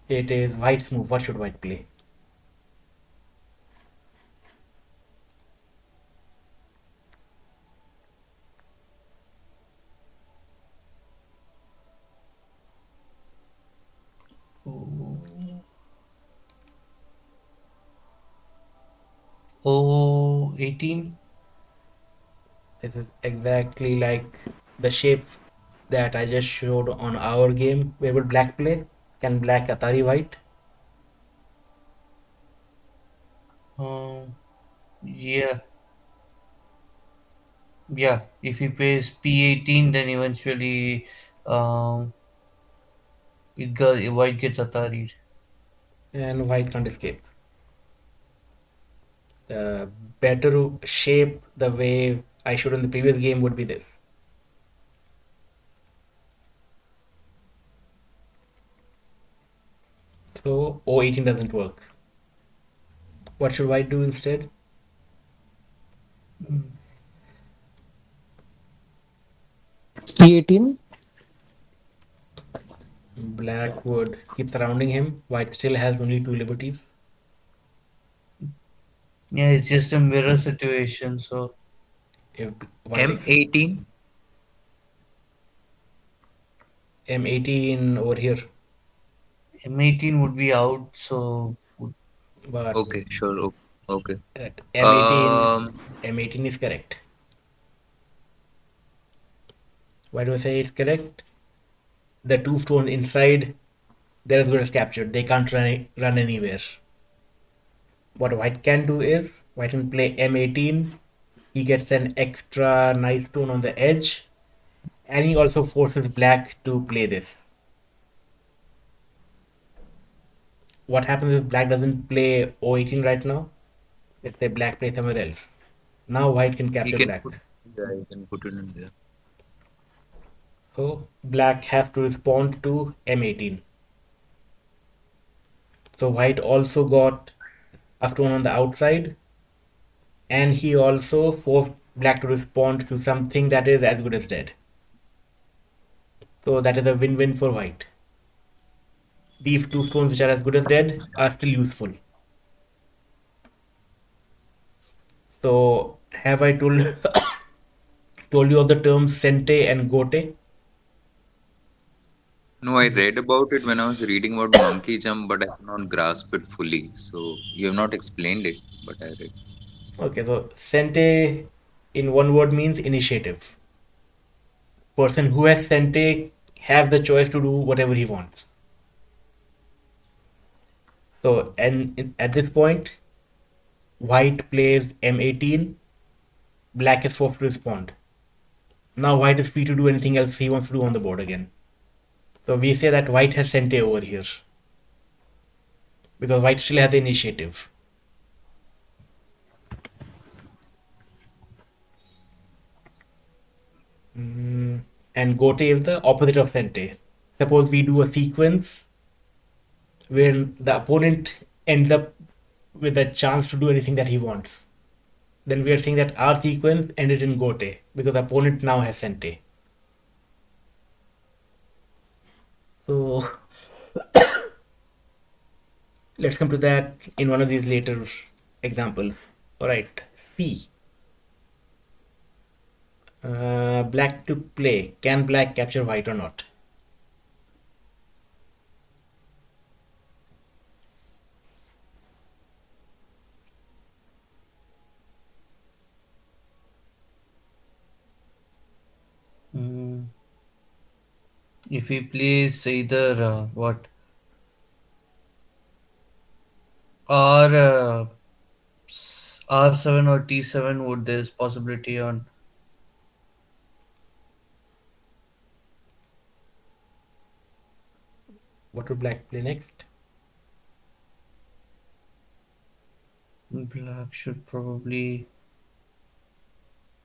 It is white's move. What should white play?
Oh, 18.
This is exactly like the shape that I just showed on our game. Where would black play? Can black Atari white?
Um, yeah, yeah. If he pays P18, then eventually, um, white gets Atari.
And white can't escape. The better shape, the way I showed in the previous game, would be this. So O18 doesn't work. What should white do instead?
E18.
Black would keep surrounding him. White still has only two liberties.
Yeah, it's just a mirror situation. So
If white
M18.
M18 over here.
M18 would be out, so
But
Okay, sure. Okay.
M18,
Um,
M18 is correct. Why do I say it's correct? The two stones inside, they're as good as captured. They can't run anywhere. What white can do is, white can play M18. He gets an extra nice stone on the edge, and he also forces black to play this. What happens if black doesn't play O18 right now? Let's say black plays somewhere else. Now white can
he
capture
can put,
black.
yeah, he can put it in there.
So black has to respond to M18. So white also got a stone on the outside, and he also forced black to respond to something that is as good as dead. So that is a win-win for white. These two stones which are as good as dead are still useful. So have I told told you of the terms sente and gote?
No, I read about it when I was reading about monkey jump, but I could not grasp it fully. So you have not explained it, but I read.
Okay, so sente in one word means initiative. Person who has sente have the choice to do whatever he wants. So and at this point, white plays M18, black is forced to respond. Now white is free to do anything else he wants to do on the board again. So we say that white has sente over here because white still has the initiative. And gote is the opposite of sente. Suppose we do a sequence where the opponent ends up with a chance to do anything that he wants. Then we are saying that our sequence ended in gote because the opponent now has sente. So let's come to that in one of these later examples. Alright, C. Black to play. Can black capture white or not?
mm, if he plays either what R R7 or T7, would there's possibility on
What would black play next?
black should probably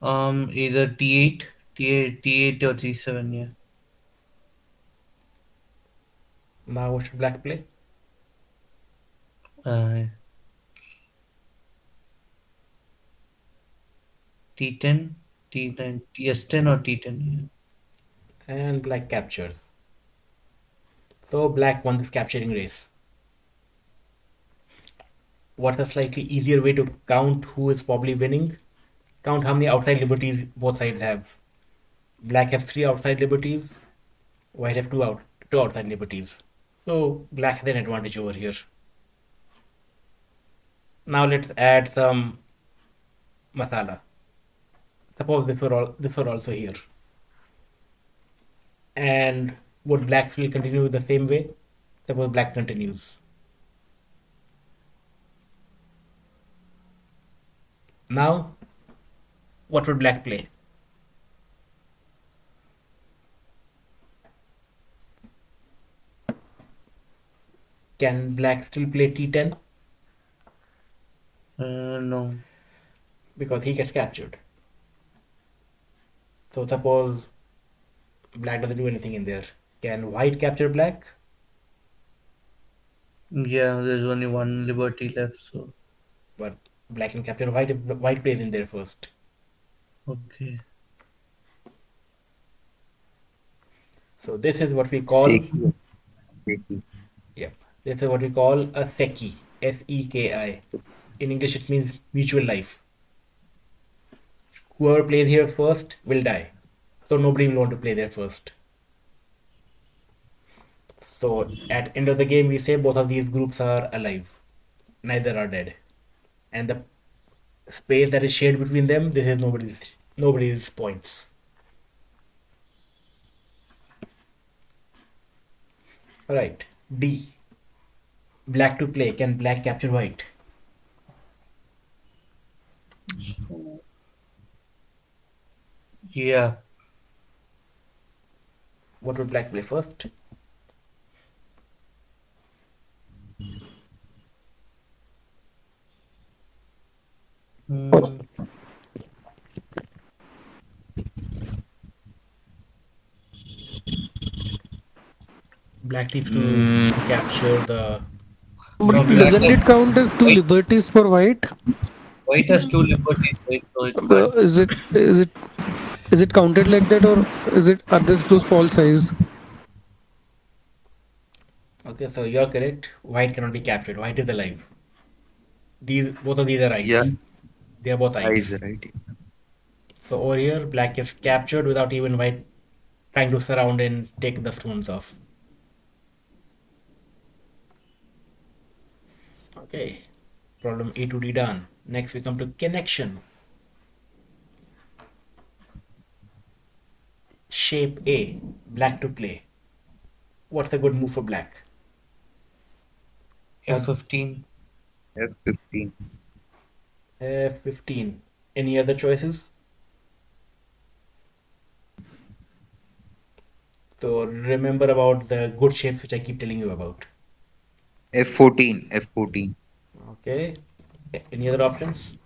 either T8 or T7, yeah.
Now what should black play?
Uh, T10, T9, S10 or T10, yeah.
And black captures. So black won this capturing race. What's a slightly easier way to count who is probably winning? Count how many outside liberties both sides have. Black has three outside liberties, white have two outside liberties. So black has an advantage over here. Now let's add some masala. Suppose this were also here. And would black still continue the same way? Suppose black continues. Now, what would black play? Can black still play T10?
No.
Because he gets captured. So suppose black doesn't do anything in there. Can white capture black?
Yeah, there's only one liberty left, so
But black can capture white if white plays in there first.
okay.
So this is what we call,
Seki. Seki.
yep, this is what we call a seki, Seki. In English, it means mutual life. Whoever plays here first will die. So nobody will want to play there first. So at end of the game, we say both of these groups are alive. Neither are dead. And the space that is shared between them, this is nobody's points. Alright. D. Black to play. Can black capture white?
Yeah.
What would black play first?
Hmm.
Black needs to
Mm,
capture the
No,
But
previous.
black
doesn't
has
it count as two
white.
liberties for white?
White has two liberties, right? So it's fine.
Is it counted like that, or is it are this those false eyes?
Okay, so you're correct. White cannot be captured. White is alive. These both of these are
yeah,
eyes. They are both
eyes,
eyes.
right?
So over here, black is captured without even white trying to surround and take the stones off. Okay, problem A to D done. Next we come to connection. Shape A, black to play. What's a good move for black? Or
F15.
F15.
F15. Any other choices? So remember about the good shapes which I keep telling you about.
F14. F14.
Okay. Any other options?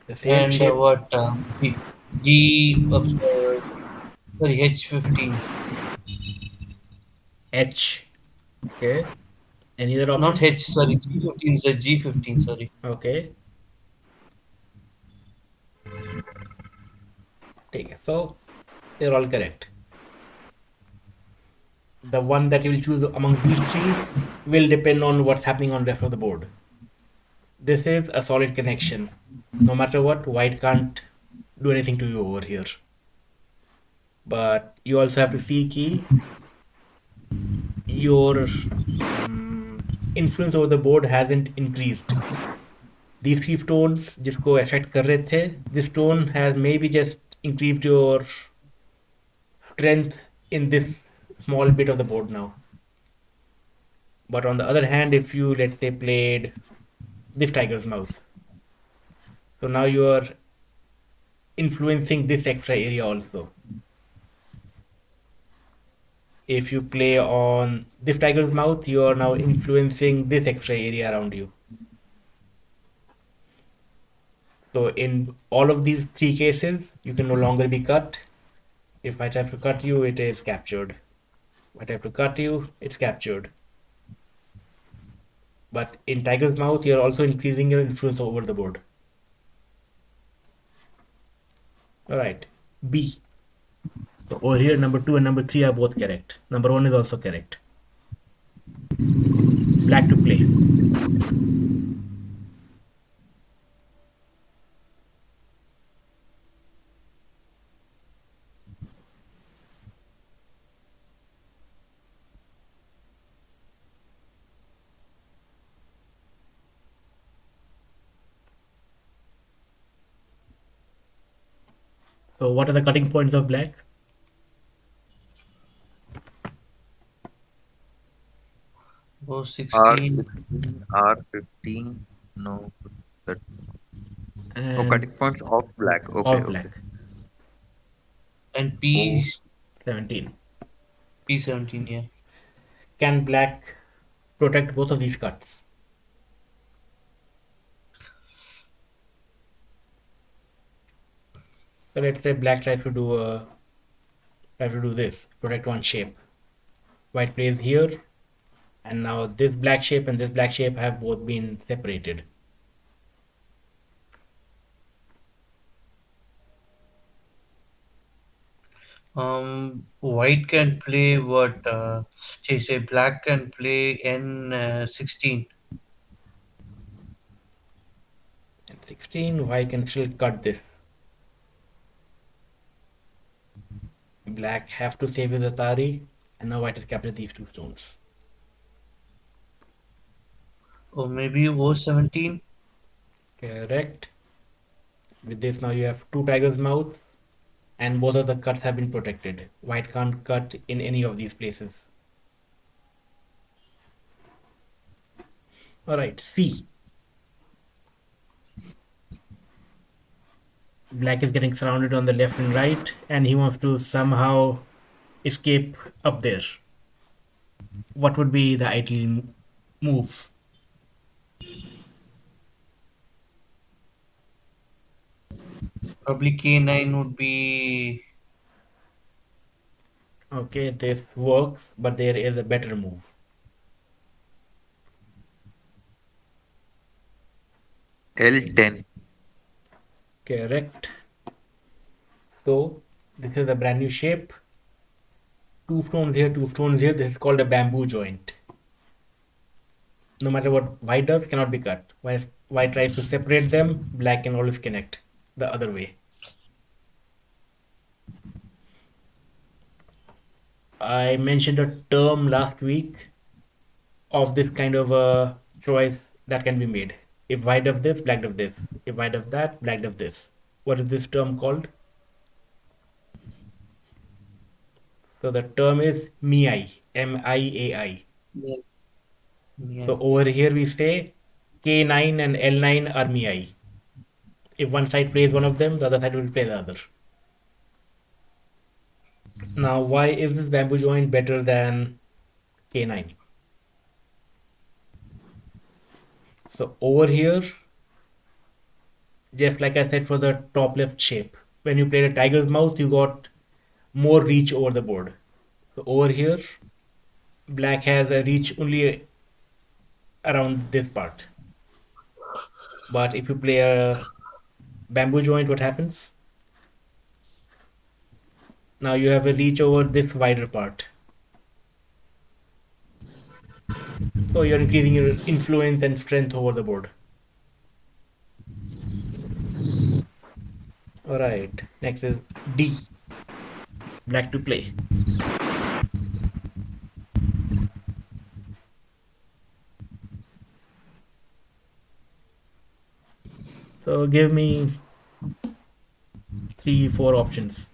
The same
And
shape.
what? Sorry, H15.
H. Okay. Any other
Not
options?
H, sorry, G15 is a G15, sorry.
Okay. Take it. So they're all correct. The one that you will choose among these three will depend on what's happening on the rest of the board. This is a solid connection. No matter what, white can't do anything to you over here. But you also have to see key your influence over the board hasn't increased. These three stones जिसको affect कर रहे थे, this stone has maybe just increased your strength in this small bit of the board now. But on the other hand, if you let's say played this tiger's mouth, so now you are influencing this extra area also. If you play on this tiger's mouth, you are now influencing this extra area around you. So in all of these three cases, you can no longer be cut. If I try to cut you, it is captured. If I try to cut you, it's captured. But in tiger's mouth, you're also increasing your influence over the board. All right. B. So over here, number 2 and number 3 are both correct. Number 1 is also correct. Black to play. So what are the cutting points of black?
Oh, 16.
R16, R15. No, that, no
And
cutting points of black. Okay,
of
okay.
black.
And
Oh,
P17.
P17, yeah.
Can black protect both of these cuts? So let's say black tries to do this, protect one shape. White plays here, and now this black shape and this black shape have both been separated.
White can play what? Say black can play N16.
And 16, white can still cut this. Black have to save his Atari, and now white has captured these two stones.
Or maybe O17.
Correct. With this, now you have two tigers' mouths, and both of the cuts have been protected. White can't cut in any of these places. Alright, C. Black is getting surrounded on the left and right, and he wants to somehow escape up there. What would be the ideal move?
Probably K9 would be.
Okay, this works, but there is a better move.
L10.
Correct. So, this is a brand new shape. Two stones here, two stones here. This is called a bamboo joint. No matter what white does, cannot be cut. White tries to separate them, black can always connect the other way. I mentioned a term last week of this kind of a choice that can be made. If white does this, black does this. If white does that, black does this. What is this term called? So the term is MIAI, MIAI.
Yeah. Yeah.
So over here we say K9 and L9 are MIAI. If one side plays one of them, the other side will play the other. Now, why is this bamboo joint better than K9? So over here, just like I said for the top left shape, when you played a tiger's mouth, you got more reach over the board. So over here, black has a reach only around this part. But if you play a bamboo joint, what happens? Now you have a reach over this wider part. So you're increasing your influence and strength over the board. Alright, next is D. Black to play. So give me 3, 4 options.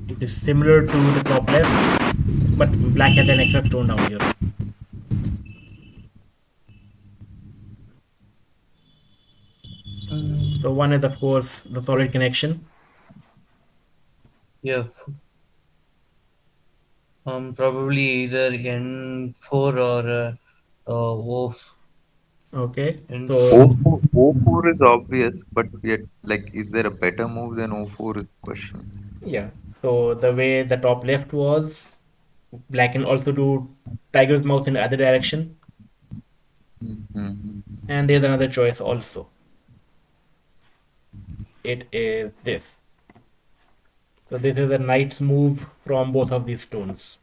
It is similar to the top left, but black has an extra stone down here.
Mm,
So one is of course the solid connection.
yeah. Probably either N4 or O.
Okay, so
N4.
O4 is obvious, but yet, like, is there a better move than O4 is the question.
yeah, so the way the top left was, black can also do tiger's mouth in the other direction,
Mhm.
and there's another choice also. It is this. So this is a knight's move from both of these stones.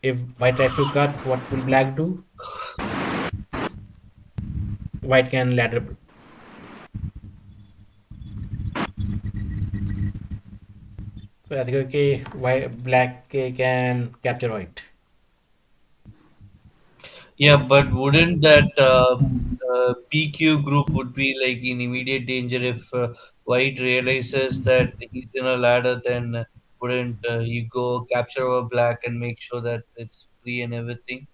If white tries to cut, what will black do? White can ladder. So I think okay, white black can capture white.
Yeah, but wouldn't that PQ group would be like in immediate danger if White realizes that he's in a ladder? Then wouldn't he go capture over Black and make sure that it's free and everything?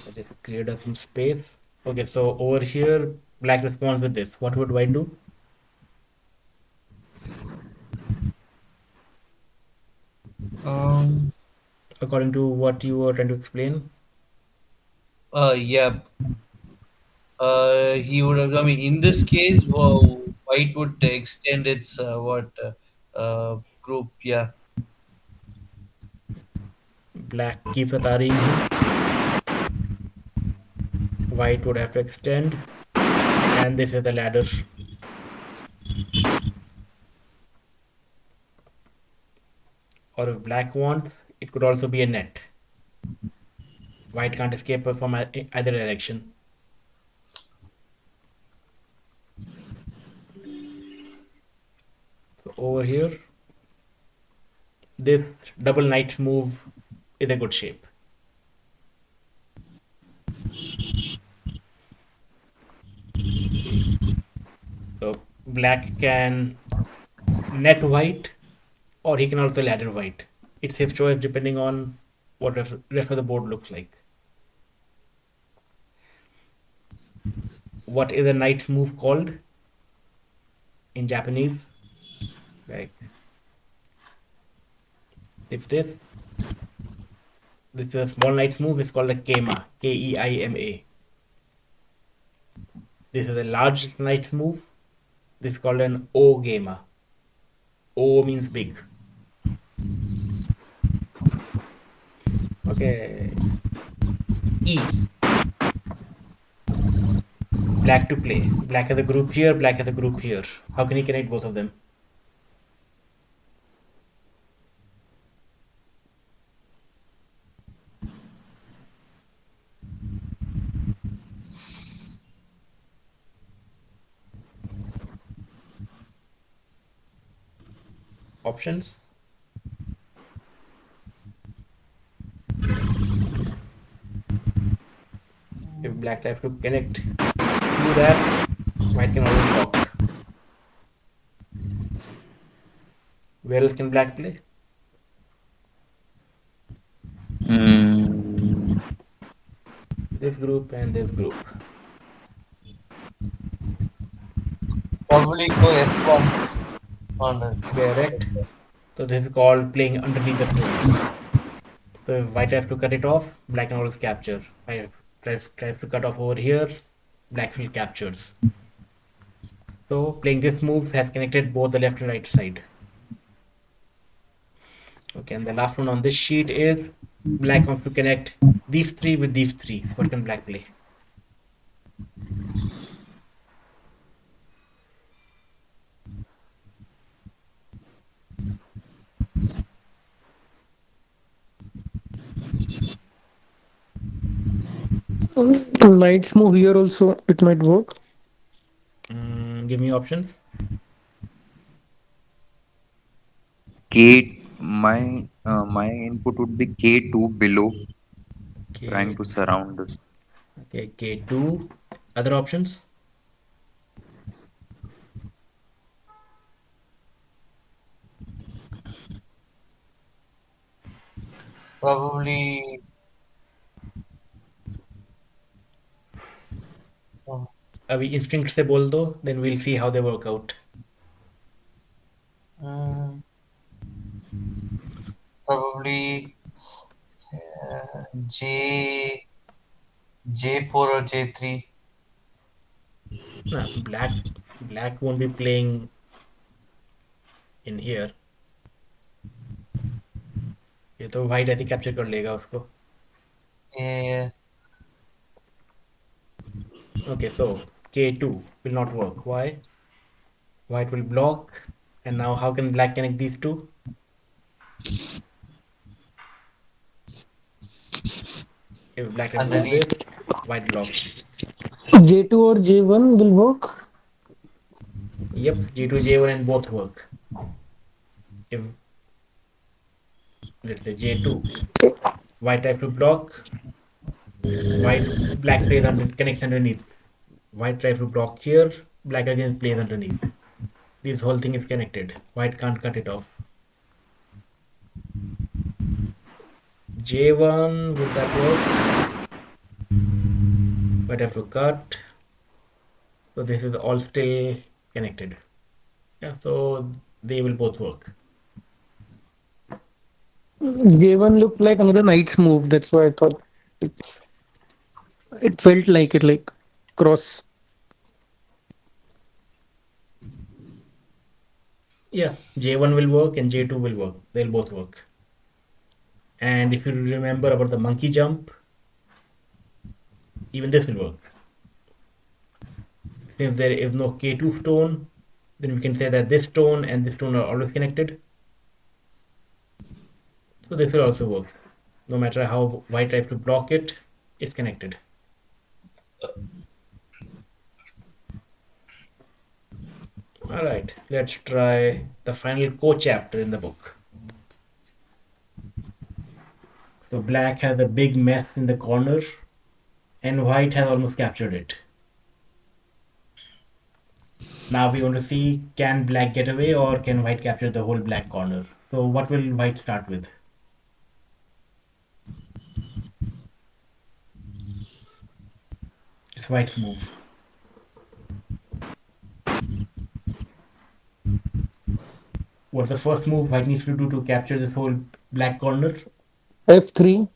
I just cleared up some space. Okay, so over here, black responds with this. What would white do?
Um.
According to what you were trying to explain.
Yeah. He would have. I mean, in this case, well, White would extend its group. Yeah.
Black keeps attaring him. White would have to extend. And this is the ladder. Or if black wants, it could also be a net. White can't escape from either direction. over here, this double knights move is a good shape. So black can net white or he can also ladder white. It's his choice depending on what rest of the board looks like. What is a knight's move called in Japanese? Like if this is a small knight's move, it's called a keima, Keima. This is a large knight's move. This is called an O-gema. O means big. Okay. E. Black to play. Black as a group here, black as a group here. How can he connect both of them? Options. If black tries to connect through that, white can always block. Where else can black play?
Mm,
This group and this group.
Probably go F1 on it.
Correct. So this is called playing underneath the stones. So if white tries to cut it off, black can always capture. White tries to cut off over here, black still captures. So playing this move has connected both the left and right side. Okay, and the last one on this sheet is black wants to connect these three with these three. What can black play?
Knight's move here also, it might work.
Give me options.
my input would be K2 below, trying
K,
to surround this.
okay, K2. Other options?
Probably. Oh,
अभी instinct से बोल दो, then we'll see how they work out.
mm, probably J4 or J3.
Nah, black won't be playing in here. ये तो white ऐसे capture कर लेगा उसको.
Yeah.
Okay, so K2 will not work. Why? White will block. And now how can black connect these two? If black has to do
Underneath.
this, white blocks.
J2 or J1 will work.
Yep, G2, J1 and both work. If let's say J2, white tries to block, black plays connects underneath. White tries to block here, black again plays underneath. This whole thing is connected. White can't cut it off. J1, will that work? White have to cut. So this is all still connected. Yeah, so they will both work.
J1 looked like another knight's move. That's why I thought it felt like it, like cross.
Yeah, J1 will work and J2 will work. They'll both work. And if you remember about the monkey jump, even this will work. Since there is no K2 stone, then we can say that this stone and this stone are always connected. So this will also work. No matter how white tries to block it, it's connected. All right, let's try the final co-chapter in the book. So black has a big mess in the corner, and white has almost captured it. Now we want to see, can black get away or can white capture the whole black corner? So what will white start with? It's white's move. What's the first move white needs to do to capture this whole black corner?
F3.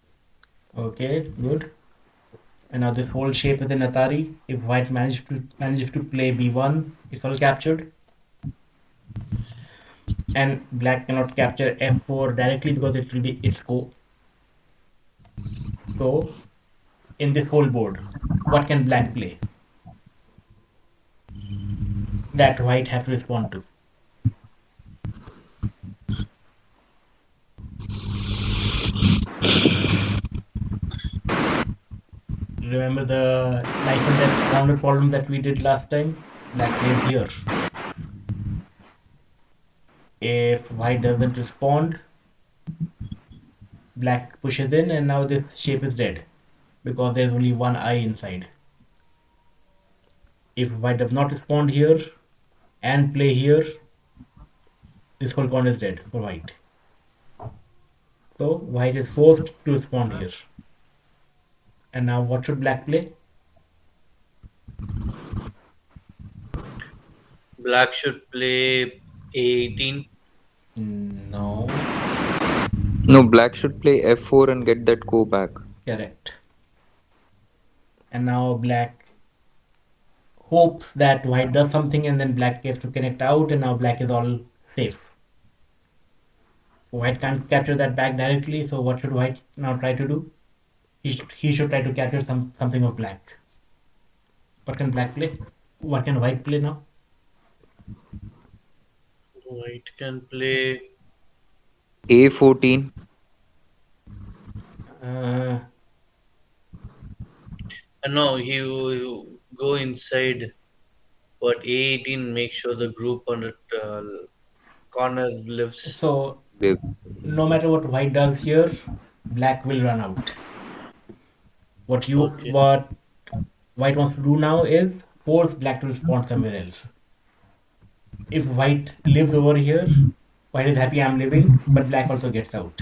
Okay, good. And now this whole shape is in Atari. If white manages to play b1, it's all captured. And black cannot capture f4 directly because it will be its go. So in this whole board, what can black play that white have to respond to? Remember the life and death corner problem that we did last time? Black plays here. If white doesn't respond, black pushes in, and now this shape is dead because there's only one eye inside. If white does not respond here and play here, this whole corner is dead for white. So white is forced to respond here. And now what should black play?
Black should play A18.
No,
No, black should play f4 and get that go back.
correct. And now black hopes that white does something and then black gets to connect out, and now black is all safe. White can't capture that back directly, so what should white now try to do? He should try to capture something of black. What can black play? What can white play now?
White can play.
a14.
Uh,
No, he will go inside. But A18 make sure the group on the corner lives.
so no matter what white does here, black will run out.
Okay.
What white wants to do now is force black to respond somewhere else. If white lives over here, white is happy I'm living, but black also gets out.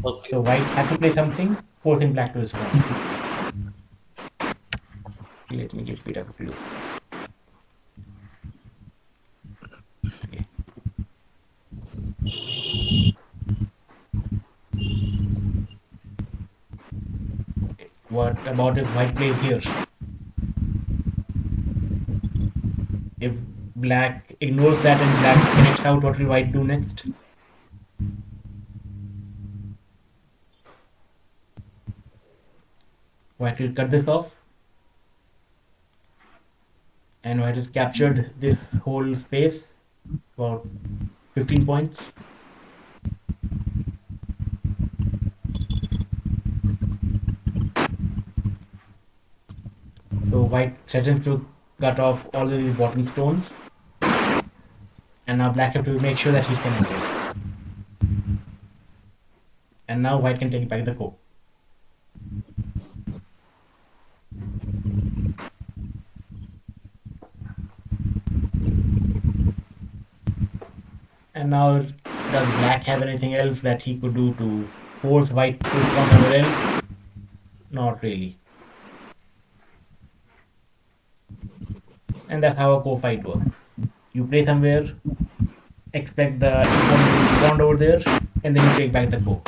Okay.
So white has to play something, forcing black to respond. Let me give Peter a clue. Okay. What about if white plays here? If black ignores that and black connects out, what will white do next? White will cut this off, and white has captured this whole space for 15 points. So white threatens to cut off all the bottom stones, and now black have to make sure that he's connected. And now white can take back the core. And now, does black have anything else that he could do to force white to respond somewhere else? Not really. And that's how a co-fight works. You play somewhere, expect the opponent to respond over there, and then you take back the co.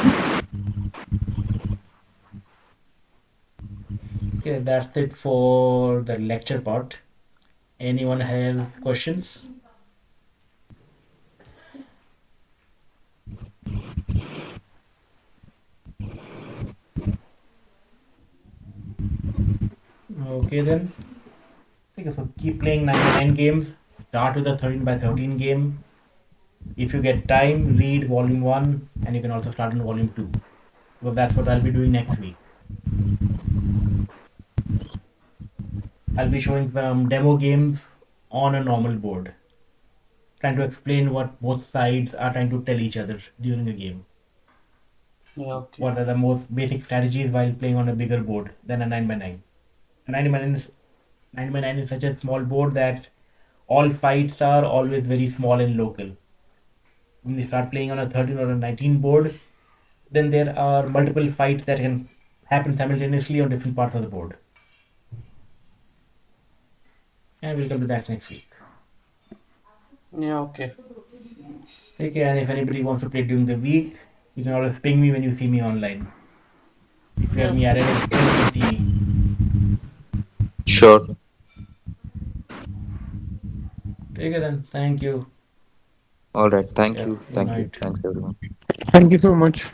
Okay, that's it for the lecture part. Anyone have questions? Okay then. Okay, so keep playing 9 games. Start with a 13 by 13 game. If you get time, read volume 1, and you can also start on volume 2. Because that's what I'll be doing next week. I'll be showing some demo games on a normal board. trying to explain what both sides are trying to tell each other during a game.
Yeah, okay.
What are the most basic strategies while playing on a bigger board than a 9 by 9? 9 by 9 is 9 by 9 is such a small board that all fights are always very small and local. When you start playing on a 13 or a 19 board, then there are multiple fights that can happen simultaneously on different parts of the board. And we'll come to that next week.
Yeah, okay.
Okay, and if anybody wants to play during the week, you can always ping me when you see me online. If you have
Yeah.
me added, then you can see me.
Sure.
Okay then, thank you.
All right. Thank
Yeah,
you.
good
Thank you.
night.
Thanks, everyone.
Thank you so much.